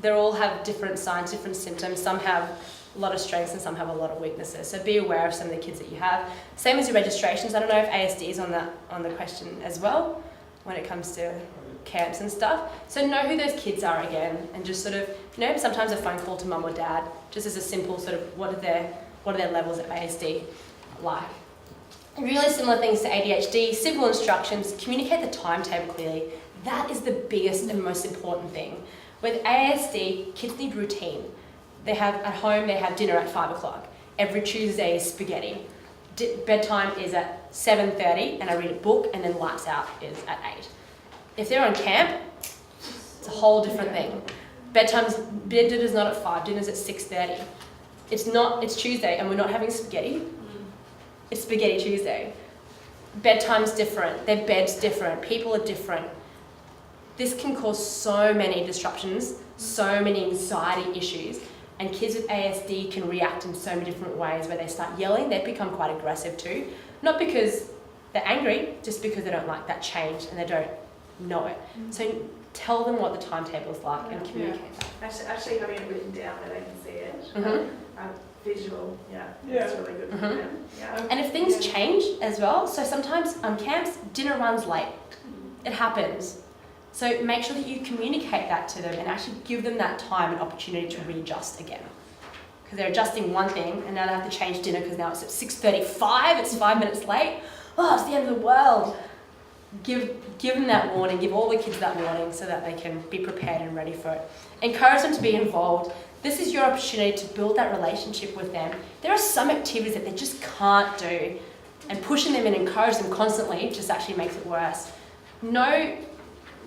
Speaker 1: They all have different signs, different symptoms. Some have a lot of strengths and some have a lot of weaknesses. So be aware of some of the kids that you have. Same as your registrations. I don't know if ASD is on the question as well when it comes to camps and stuff. So know who those kids are again, and just sort of, sometimes a phone call to mum or dad, just as a simple sort of what are their levels of ASD like. Really similar things to ADHD, simple instructions, communicate the timetable clearly. That is the biggest and most important thing. With ASD, kids need routine. At home, they have dinner at 5 o'clock. Every Tuesday is spaghetti. Bedtime is at 7:30, and I read a book, and then lights out is at 8. If they're on camp, it's a whole different thing. Dinner's not at 5, dinner's at 6:30. It's Tuesday, and we're not having spaghetti. It's Spaghetti Tuesday. Bedtime's different, their bed's different, people are different. This can cause so many disruptions, so many anxiety issues, and kids with ASD can react in so many different ways where they start yelling, they become quite aggressive too. Not because they're angry, just because they don't like that change and they don't know it. So tell them what the timetable's like and communicate that.
Speaker 4: Actually having it written down where they can see it. Visual, that's really good for them. Yeah.
Speaker 1: And if things change as well, so sometimes on camps, dinner runs late. It happens. So make sure that you communicate that to them and actually give them that time and opportunity to readjust again. because they're adjusting one thing and now they have to change dinner because now it's at 6:35, it's 5 minutes late. Oh, it's the end of the world. Give them that warning, give all the kids that warning so that they can be prepared and ready for it. Encourage them to be involved. This is your opportunity to build that relationship with them. There are some activities that they just can't do, and pushing them and encourage them constantly just actually makes it worse. Know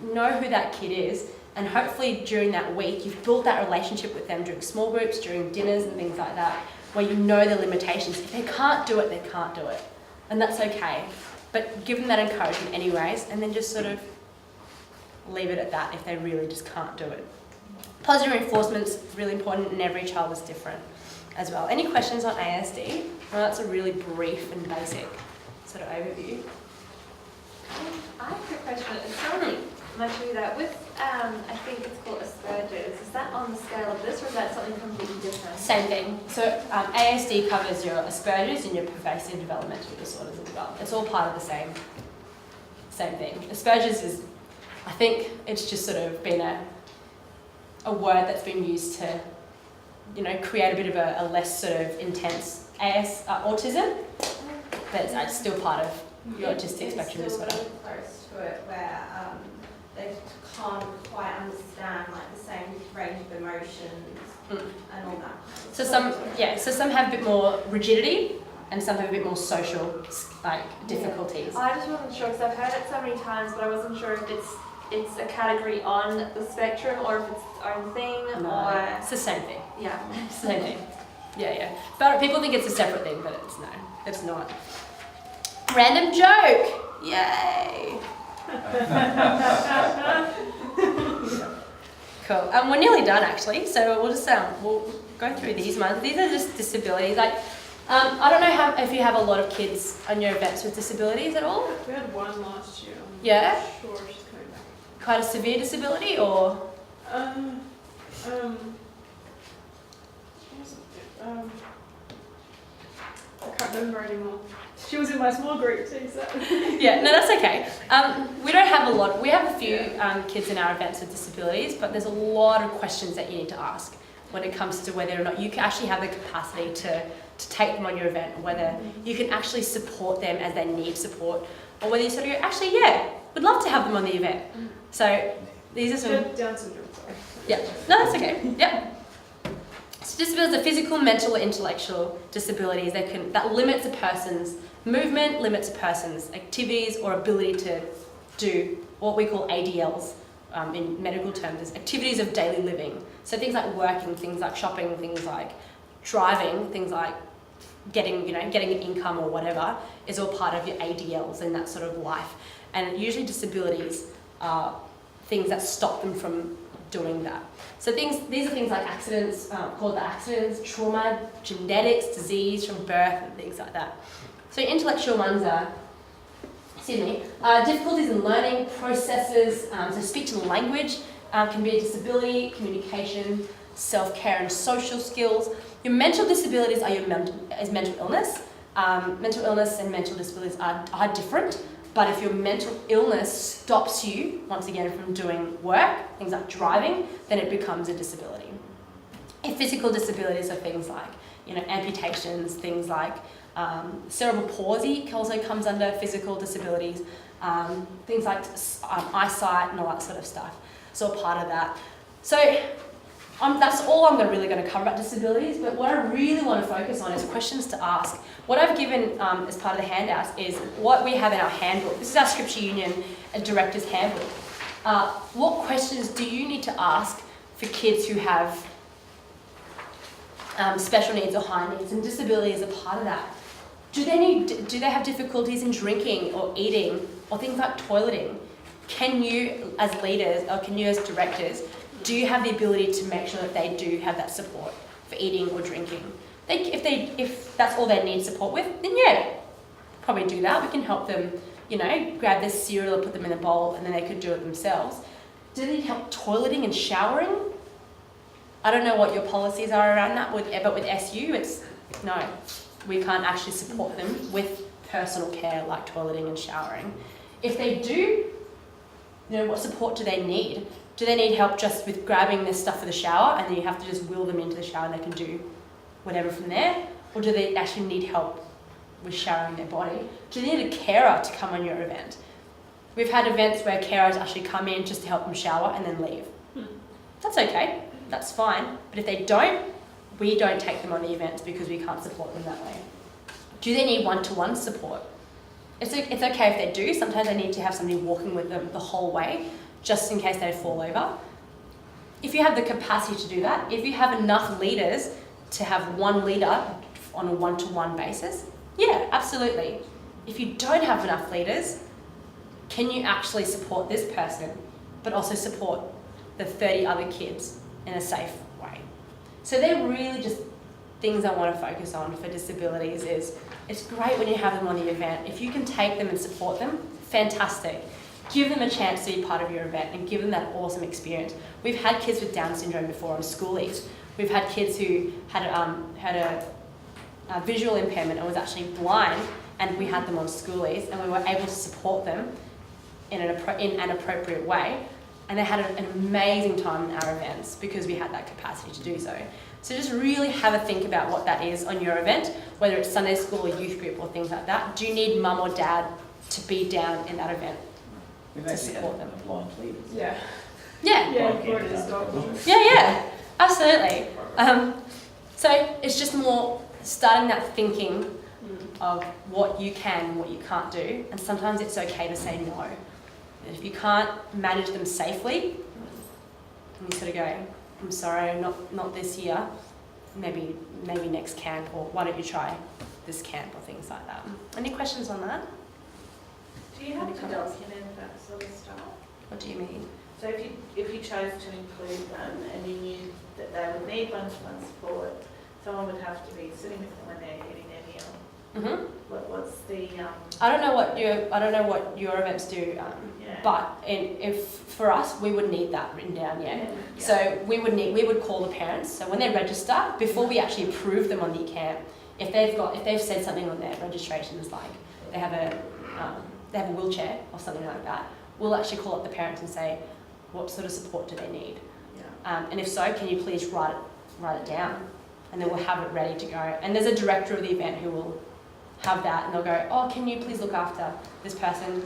Speaker 1: who that kid is, and hopefully during that week you've built that relationship with them during small groups, during dinners and things like that, where you know the limitations. If they can't do it, they can't do it. And that's okay. But give them that encouragement anyways, and then just sort of leave it at that if they really just can't do it. Positive reinforcement is really important, and every child is different as well. Any questions on ASD? Well, that's a really brief and basic sort of overview.
Speaker 6: I have a quick question. It's not really much to do that. With, I think it's called Asperger's. Is that on the scale of this, or is that something completely different?
Speaker 1: Same thing. So ASD covers your Asperger's and your pervasive developmental disorders as well. It's all part of the same thing. Asperger's is, I think it's just sort of been a word that's been used to, create a bit of a less sort of intense autism, but it's still part of your autistic spectrum disorder.
Speaker 6: It's still really close to it, where they can't quite understand like the same range of emotions and all that.
Speaker 1: So some have a bit more rigidity, and some have a bit more social difficulties.
Speaker 6: Yeah. I just wasn't sure because I've heard it so many times, but I wasn't sure if it's a category on the spectrum or if it's its own thing or...
Speaker 1: It's the same thing.
Speaker 6: Yeah.
Speaker 1: It's the same thing. Yeah. But people think it's a separate thing, but it's not. Random joke! Yay! Cool. We're nearly done actually, so we'll go through these ones. These are just disabilities. I don't know if you have a lot of kids on your events with disabilities at all.
Speaker 8: We had one last year.
Speaker 1: Yeah?
Speaker 8: Sure, she's coming back.
Speaker 1: Quite a severe disability, or?
Speaker 8: What was it? I can't remember anymore. She was in my small group too, so.
Speaker 1: Yeah, no, that's okay. We don't have a lot. We have a few kids in our events with disabilities, but there's a lot of questions that you need to ask when it comes to whether or not you can actually have the capacity to take them on your event, whether you can actually support them as they need support, or whether you sort of go, actually, yeah, we'd love to have them on the event. So these are some...
Speaker 8: Down syndrome, sorry.
Speaker 1: Yeah, no, that's okay. Yep. So disabilities are physical, mental, or intellectual disabilities that limits a person's movement, limits a person's activities or ability to do what we call ADLs in medical terms, is activities of daily living. So things like working, things like shopping, things like driving, things like getting an income or whatever is all part of your ADLs in that sort of life. And usually disabilities are things that stop them from doing that. So these are things like accidents, called the accidents, trauma, genetics, disease from birth, and things like that. So intellectual ones are, difficulties in learning processes, so speech and language can be a disability, communication, self-care and social skills. Your mental disabilities are is mental illness. Mental illness and mental disabilities are different, but if your mental illness stops you, once again, from doing work, things like driving, then it becomes a disability. And physical disabilities are things like, amputations, things like cerebral palsy also comes under physical disabilities, things like eyesight and all that sort of stuff. It's all part of that. So that's all I'm really going to cover about disabilities, but what I really want to focus on is questions to ask. What I've given as part of the handouts is what we have in our handbook. This is our Scripture Union Director's Handbook. What questions do you need to ask for kids who have special needs or high needs, and disability is a part of that? Do they have difficulties in drinking or eating or things like toileting? Can you as leaders or can you as directors, do you have the ability to make sure that they do have that support for eating or drinking? If that's all they need support with, then yeah, probably do that. We can help them, grab their cereal or put them in a bowl and then they could do it themselves. Do they need help toileting and showering? I don't know what your policies are around that, but with SU, no, we can't actually support them with personal care like toileting and showering. If they do, what support do they need? Do they need help just with grabbing this stuff for the shower and then you have to just wheel them into the shower and they can do whatever from there? Or do they actually need help with showering their body? Do they need a carer to come on your event? We've had events where carers actually come in just to help them shower and then leave. That's okay, that's fine. But if they don't, we don't take them on the events because we can't support them that way. Do they need one-to-one support? It's okay if they do. Sometimes they need to have somebody walking with them the whole way, just in case they fall over. If you have the capacity to do that, if you have enough leaders to have one leader on a one-to-one basis, yeah, absolutely. If you don't have enough leaders, can you actually support this person, but also support the 30 other kids in a safe way? So they're really just things I want to focus on for disabilities. Is it's great when you have them on the event. If you can take them and support them, fantastic. Give them a chance to be part of your event and give them that awesome experience. We've had kids with Down syndrome before on schoolies. We've had kids who had a visual impairment and was actually blind, and we had them on schoolies, and we were able to support them in an appropriate way, and they had an amazing time in our events because we had that capacity to do so. So just really have a think about what that is on your event, whether it's Sunday school or youth group or things like that. Do you need mum or dad to be down in that event to support them?
Speaker 10: Blind leaders.
Speaker 8: Yeah.
Speaker 1: Yeah. Yeah, absolutely. So it's just more starting that thinking of what you can and what you can't do, and sometimes it's okay to say no. And if you can't manage them safely, and you sort of go, I'm sorry, not this year, maybe next camp, or why don't you try this camp, or things like that. Any questions on that?
Speaker 4: Do you have to document that sort of stuff?
Speaker 1: What do you mean?
Speaker 4: So if you chose to include them and you knew that they would need one-to-one support, someone would have to be sitting with them when they're getting their meal.
Speaker 1: Mm-hmm.
Speaker 4: What's the?
Speaker 1: I don't know what your events do, but if for us, we would need that written down. Yeah. So we would call the parents. So when they register, before we actually approve them on the camp, if they've said something on their registrations, like they have a wheelchair or something like that, we'll actually call up the parents and say, what sort of support do they need? And if so, can you please write it down, and then we'll have it ready to go. And there's a director of the event who will have that, and they'll go, oh, can you please look after this person?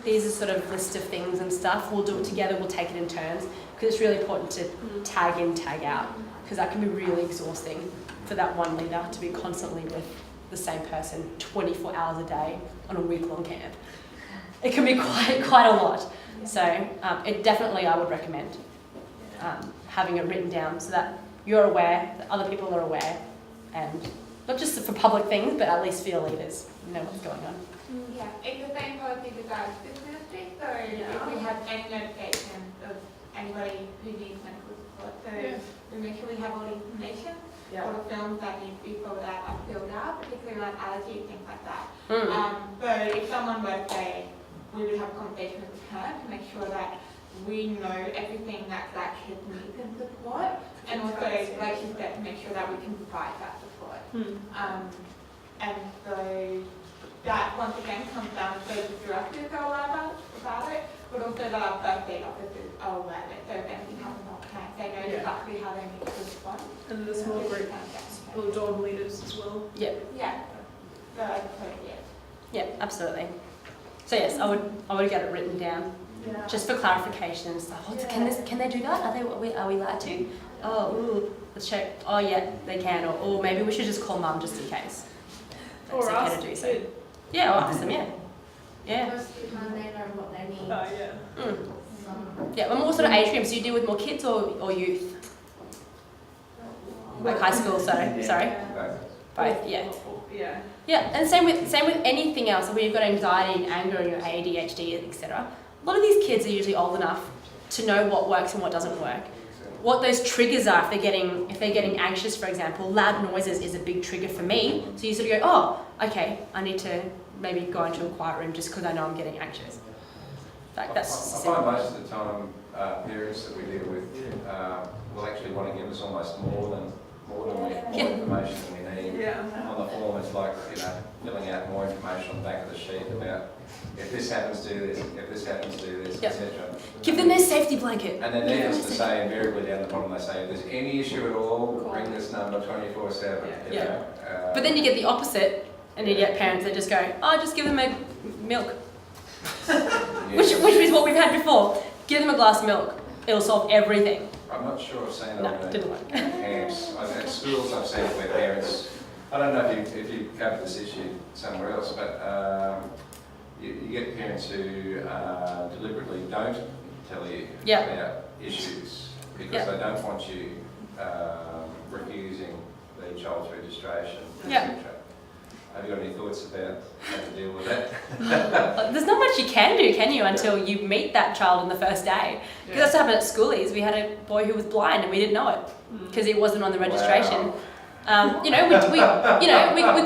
Speaker 1: These are sort of list of things and stuff. We'll do it together, we'll take it in turns, because it's really important to tag in, tag out, because that can be really exhausting for that one leader to be constantly with the same person 24 hours a day on a week-long camp. It can be quite a lot. So it definitely, I would recommend having it written down so that you're aware, that other people are aware, and not just for public things, but at least for your leaders, know what's going on.
Speaker 2: Yeah, it's the same policy with our school district, so if we have any notifications of anybody who needs medical support, so we make sure we have all the information, all the films that need to be filled out are filled out, particularly like allergies, things like that. So if someone were to say, we would have a conversation with the parent to make sure that we know everything that kid needs in support, and also, like you said, to make sure that we can provide that support. And so that once again comes down to the directors are aware about it, but also that our first aid officers are aware of it. So if anything happens on camp, they know exactly how they need to respond.
Speaker 8: And the small group will dorm leaders as well.
Speaker 1: Yeah.
Speaker 2: Yeah. So I suppose,
Speaker 1: Yeah, absolutely. So yes, I would get it written down, just for clarification and stuff. Can they do that? Are we allowed to? Oh, ooh, let's check. Oh yeah, they can. Or maybe we should just call mum just in case. That's
Speaker 8: Or
Speaker 1: okay
Speaker 8: ask
Speaker 1: to do
Speaker 8: the
Speaker 1: so.
Speaker 8: kid.
Speaker 1: Yeah, or ask them. Yeah.
Speaker 6: Most of the time they know what they need.
Speaker 8: Oh yeah.
Speaker 1: Yeah. And what sort of age groups do you deal with? More kids or youth? Like high school. Sorry. Both. Yeah.
Speaker 8: Yeah.
Speaker 1: Yeah, and same with anything else. When you've got anxiety and anger and your ADHD, etc. A lot of these kids are usually old enough to know what works and what doesn't work. What those triggers are, if they're getting anxious, for example, loud noises is a big trigger for me. So you sort of go, oh, okay, I need to maybe go into a quiet room just because I know I'm getting anxious. Like that's.
Speaker 3: I find most of the time parents that we deal with will actually want to give us almost more information than we need on the form is like, filling out more information on the back of the sheet about if this happens, do this, if this happens, do this,
Speaker 1: Yep.
Speaker 3: etc.
Speaker 1: Give them their safety blanket.
Speaker 3: And then needless to say, invariably down the bottom they say, if there's any issue at all, ring this number 24/7.
Speaker 1: Yeah.
Speaker 3: You know?
Speaker 1: But then you get the opposite, and you get parents that just go, oh, just give them a milk. Which is what we've had before. Give them a glass of milk. It'll solve everything.
Speaker 3: I'm not sure I've seen it
Speaker 1: No,
Speaker 3: on the
Speaker 1: didn't work.
Speaker 3: camps. At schools I've seen it where parents, I don't know if you covered this issue somewhere else, but you get parents who deliberately don't tell you about issues because they don't want you refusing the child's registration, etc. Have you got any thoughts about how to deal with that?
Speaker 1: There's not much you can do, can you, until you meet that child on the first day? Because that's what happened at schoolies. We had a boy who was blind and we didn't know it because he wasn't on the registration.
Speaker 3: Wow.
Speaker 1: We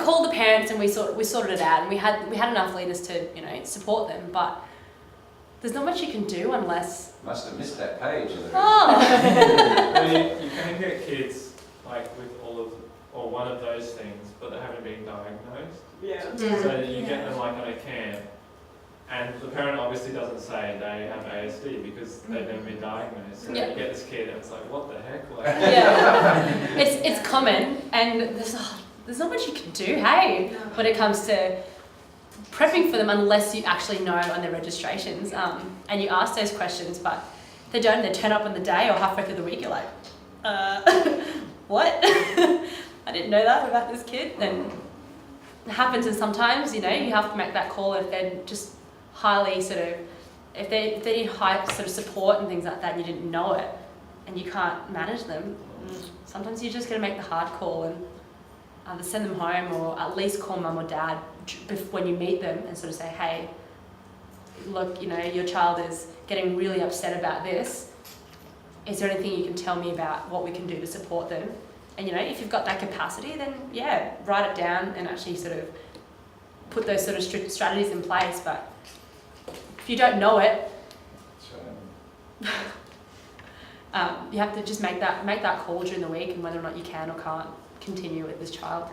Speaker 1: called the parents and we sorted it out, and we had enough leaders to support them. But there's not much you can do unless.
Speaker 3: Must have missed that page.
Speaker 11: Well, you can get kids like with all of or one of those things, but they haven't been diagnosed.
Speaker 8: Yeah.
Speaker 11: So you get them like on a camp, and the parent obviously doesn't say they have ASD because they've never been diagnosed. So you get this kid and it's like, what the heck? Like,
Speaker 1: It's common, and there's not much you can do, hey, when it comes to prepping for them unless you actually know on their registrations. And you ask those questions, but they don't. They turn up on the day or halfway through the week. You're like, what? I didn't know that about this kid. And it happens, and sometimes you have to make that call if they're just highly if they need high support and things like that, and you didn't know it, and you can't manage them. Sometimes you're just going to make the hard call and either send them home or at least call mum or dad when you meet them and say, hey, look, your child is getting really upset about this. Is there anything you can tell me about what we can do to support them? And if you've got that capacity, then write it down and actually put those strategies in place. But if you don't know it, you have to just make that call during the week and whether or not you can or can't continue with this child.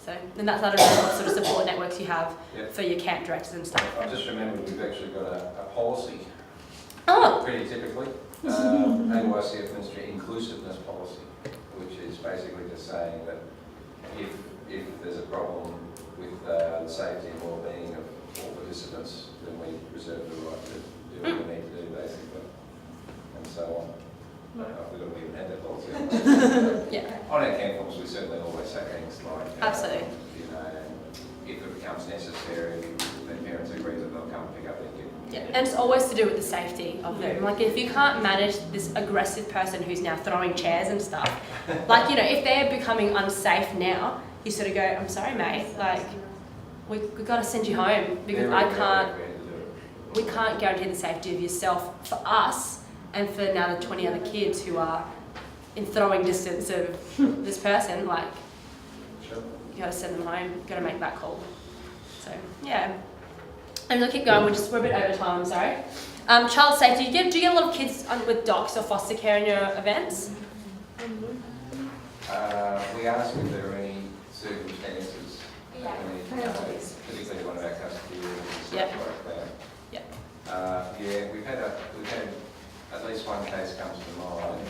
Speaker 1: So, and that's I don't know what support networks you have for your camp directors and stuff.
Speaker 3: I've just remembered we've actually got a policy.
Speaker 1: Oh.
Speaker 3: Pretty typically, AYCF Ministry inclusiveness policy, which is basically just saying that if there's a problem with the safety and well-being of all participants, then we reserve the right to do what we need to do, basically, and so on. I don't know if we've even had that policy. On our camp forms, we certainly always say things like,
Speaker 1: absolutely.
Speaker 3: If it becomes necessary, then parents agree that they'll come and pick up their kid.
Speaker 1: And it's always to do with the safety of them. Like if you can't manage this aggressive person who's now throwing chairs and stuff, if they're becoming unsafe now, you go, I'm sorry, mate, we've got to send you home because we can't guarantee the safety of yourself for us and for now the 20 other kids who are in throwing distance of this person. You got to send them home. You got to make that call. So and we'll keep going. We're a bit over time. I'm sorry. Child safety. Do you get a lot of kids with docs or foster care in your events?
Speaker 3: We ask if there are any circumstances, particularly one of our custody and stuff like that. We've had at least one case comes to mind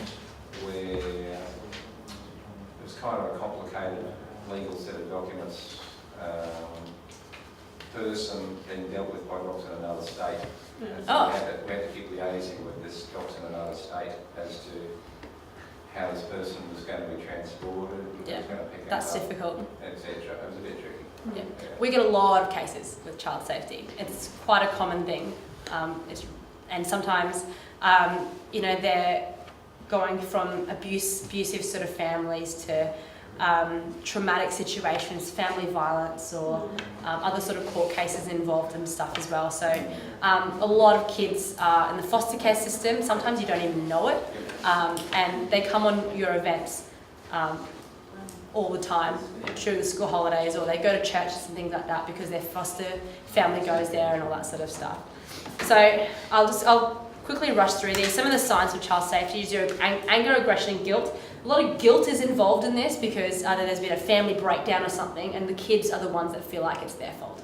Speaker 3: where it was kind of a complicated legal set of documents. Person being dealt with by docs in another state. So we had to keep liaising with this docs in another state as to how this person was going to be transported, who was going to pick
Speaker 1: That's
Speaker 3: up,
Speaker 1: difficult,
Speaker 3: etc. It was a bit tricky.
Speaker 1: We get a lot of cases with child safety. It's quite a common thing, and sometimes they're going from abusive families to traumatic situations, family violence, or other court cases involved and stuff as well. So a lot of kids are in the foster care system. Sometimes you don't even know it, and they come on your events all the time during the school holidays, or they go to churches and things like that because their foster family goes there and all that sort of stuff. So I'll quickly rush through these. Some of the signs of child safety is your anger, aggression, and guilt. A lot of guilt is involved in this because either there's been a family breakdown or something, and the kids are the ones that feel like it's their fault.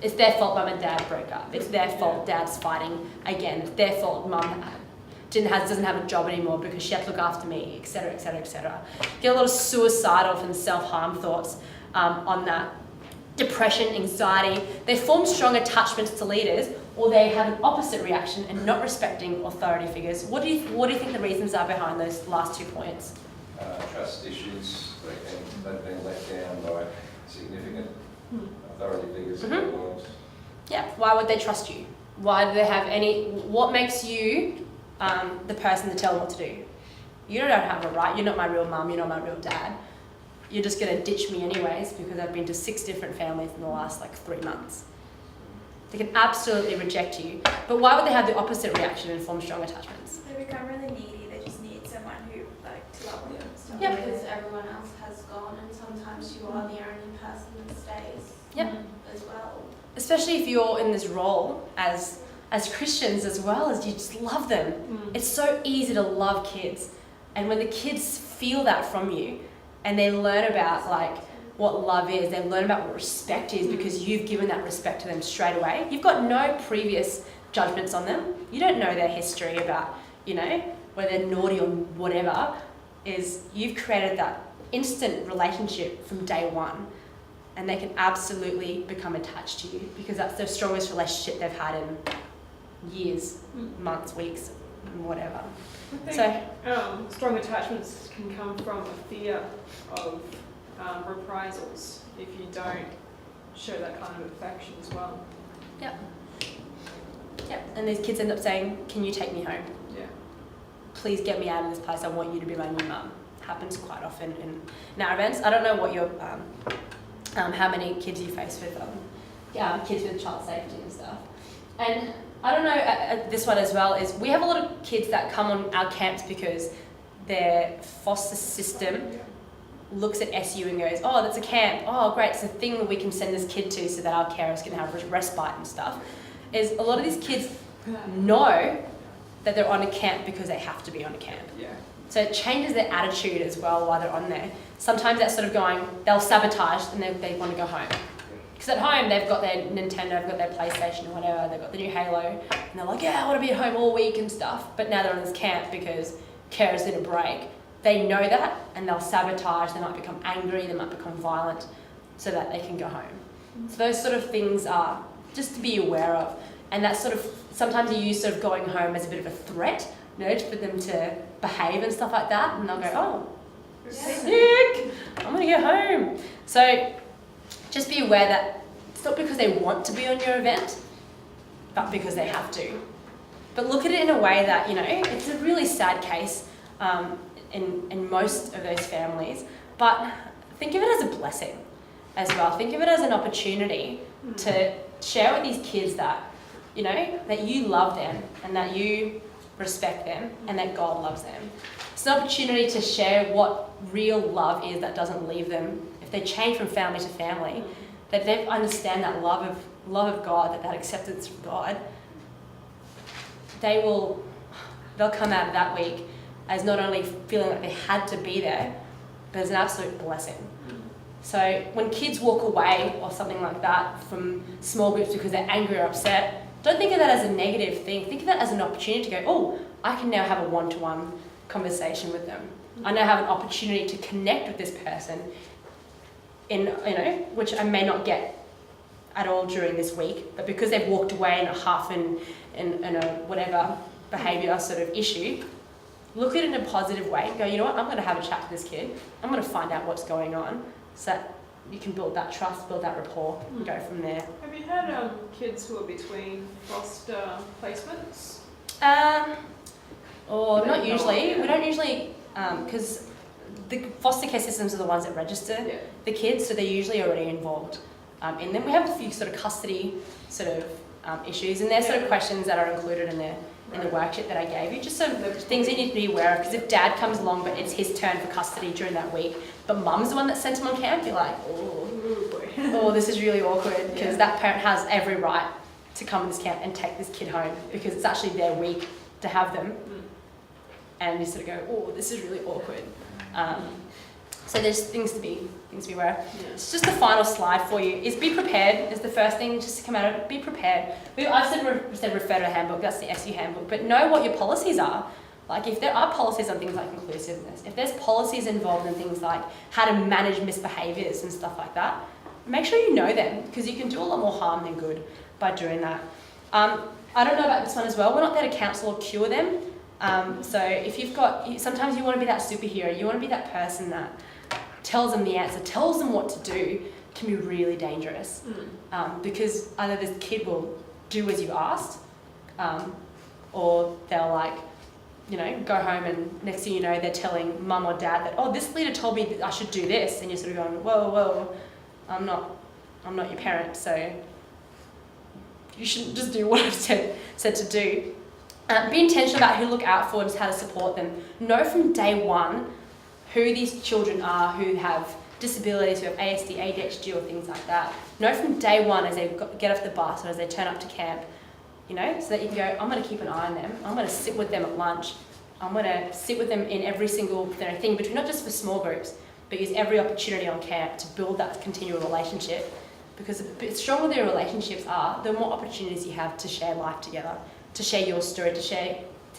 Speaker 1: It's their fault mum and dad broke up. It's their fault dad's fighting again. It's their fault mum doesn't have a job anymore because she had to look after me, etc., etc., etc. Get a lot of suicidal and self-harm thoughts on that. Depression, anxiety. They form strong attachments to leaders, or they have an opposite reaction and not respecting authority figures. What do you think the reasons are behind those last 2 points?
Speaker 3: Trust issues. They've been let down by significant authority figures in their lives.
Speaker 1: Yeah. Why would they trust you? Why do they have any? What makes you the person to tell them what to do? You don't have a right. You're not my real mum. You're not my real dad. You're just going to ditch me anyways because I've been to 6 different families in the last 3 months. They can absolutely reject you. But why would they have the opposite reaction and form strong attachments?
Speaker 9: They become really needy. They just need someone who to love them and stuff.
Speaker 1: Yep.
Speaker 12: Because everyone else has gone, and sometimes you are the only person that stays.
Speaker 1: Yep.
Speaker 12: As well.
Speaker 1: Especially if you're in this role as Christians as well, as you just love them. It's so easy to love kids. And when the kids feel that from you, and they learn about what love is, they learn about what respect is because you've given that respect to them straight away. You've got no previous judgments on them. You don't know their history about, whether they're naughty or whatever. You've created that instant relationship from day one, and they can absolutely become attached to you because that's the strongest relationship they've had in years, months, weeks, whatever.
Speaker 8: I think strong attachments can come from a fear of reprisals if you don't show that kind of affection as well.
Speaker 1: Yep. And these kids end up saying, "Can you take me home?
Speaker 8: Yeah.
Speaker 1: Please get me out of this place. I want you to be my new mum." Happens quite often in our events. I don't know what your how many kids you face with kids with child safety and stuff. And I don't know, this one as well is we have a lot of kids that come on our camps because their foster system looks at SU and goes, "Oh, that's a camp. Oh, great, it's a thing that we can send this kid to so that our carers can have respite and stuff." Is a lot of these kids know that they're on a camp because they have to be on a camp.
Speaker 8: Yeah.
Speaker 1: So it changes their attitude as well while they're on there. Sometimes that's sort of they'll sabotage and they want to go home. Because at home they've got their Nintendo, they've got their PlayStation or whatever, they've got the new Halo, and they're like, "Yeah, I want to be at home all week and stuff." But now they're on this camp because carers need a break. They know that and they'll sabotage, they might become angry, they might become violent so that they can go home. So those sort of things are just to be aware of. And that's sort of, sometimes you use sort of going home as a bit of a threat, for them to behave and stuff like that. And they'll go, "Oh, you're sick, I'm going to go home." So just be aware that it's not because they want to be on your event, but because they have to. But look at it in a way that, it's a really sad case in most of those families, but think of it as a blessing as well. Think of it as an opportunity to share with these kids that, that you love them and that you respect them and that God loves them. It's an opportunity to share what real love is that doesn't leave them. If they change from family to family, that they understand that love of God, that acceptance from God, they'll come out of that week as not only feeling like they had to be there, but as an absolute blessing. So when kids walk away or something like that from small groups because they're angry or upset, don't think of that as a negative thing. Think of that as an opportunity to go, "Oh, I can now have a one-to-one conversation with them. I now have an opportunity to connect with this person which I may not get at all during this week, but because they've walked away in a huff and a whatever behaviour sort of issue, look at it in a positive way and go, "You know what, I'm going to have a chat to this kid. I'm going to find out what's going on," so that you can build that trust, build that rapport, and go from there.
Speaker 8: Have you had kids who are between foster placements?
Speaker 1: Not usually. We don't usually, because the foster care systems are the ones that register the kids, so they're usually already involved in them. We have a few sort of custody sort of issues, and they're sort of questions that are included in the worksheet that I gave you. Just some things you need to be aware of, because if dad comes along but it's his turn for custody during that week, but mum's the one that sent him on camp, you're like, oh, this is really awkward, because that parent has every right to come to this camp and take this kid home, because it's actually their week to have them. And you sort of go, "Oh, this is really awkward." So there's things to be aware of. It's just the final slide for you is be prepared is the first thing just to come out of it. Be prepared. I've said refer to a handbook, that's the SU handbook, but know what your policies are. Like if there are policies on things like inclusiveness, if there's policies involved in things like how to manage misbehaviours and stuff like that, make sure you know them because you can do a lot more harm than good by doing that. I don't know about this one as well. We're not there to counsel or cure them. So if sometimes you want to be that superhero, you want to be that person that tells them the answer, tells them what to do, can be really dangerous. Because either this kid will do as you asked, or they'll go home and next thing you know, they're telling mum or dad that, oh, this leader told me that I should do this, and you're sort of going, whoa, I'm not your parent, so you shouldn't just do what I've said to do. Be intentional about who to look out for and just how to support them. Know from day one who these children are who have disabilities, who have ASD, ADHD or things like that. Know from day one as they get off the bus or as they turn up to camp, so that you can go, I'm going to keep an eye on them. I'm going to sit with them at lunch. I'm going to sit with them in every single thing, between not just for small groups, but use every opportunity on camp to build that continual relationship. Because the stronger their relationships are, the more opportunities you have to share life together, to share your story, to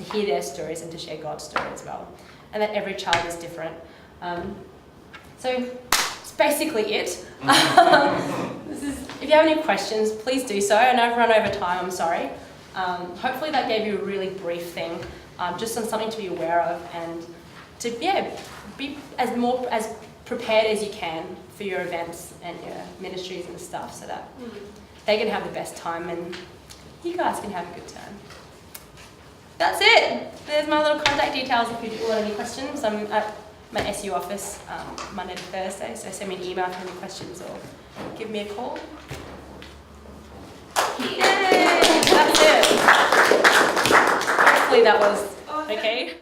Speaker 1: hear their stories and to share God's story as well. And that every child is different. So that's basically it. If you have any questions, please do so. I know I've run over time, I'm sorry. Hopefully that gave you a really brief thing, just on something to be aware of and to be as prepared as you can for your events and your ministries and stuff so that they can have the best time and you guys can have a good time. That's it. There's my little contact details if you do want any questions. I'm at my SU office Monday to Thursday, so send me an email if you have any questions or give me a call. Yay! That's it. Hopefully that was okay.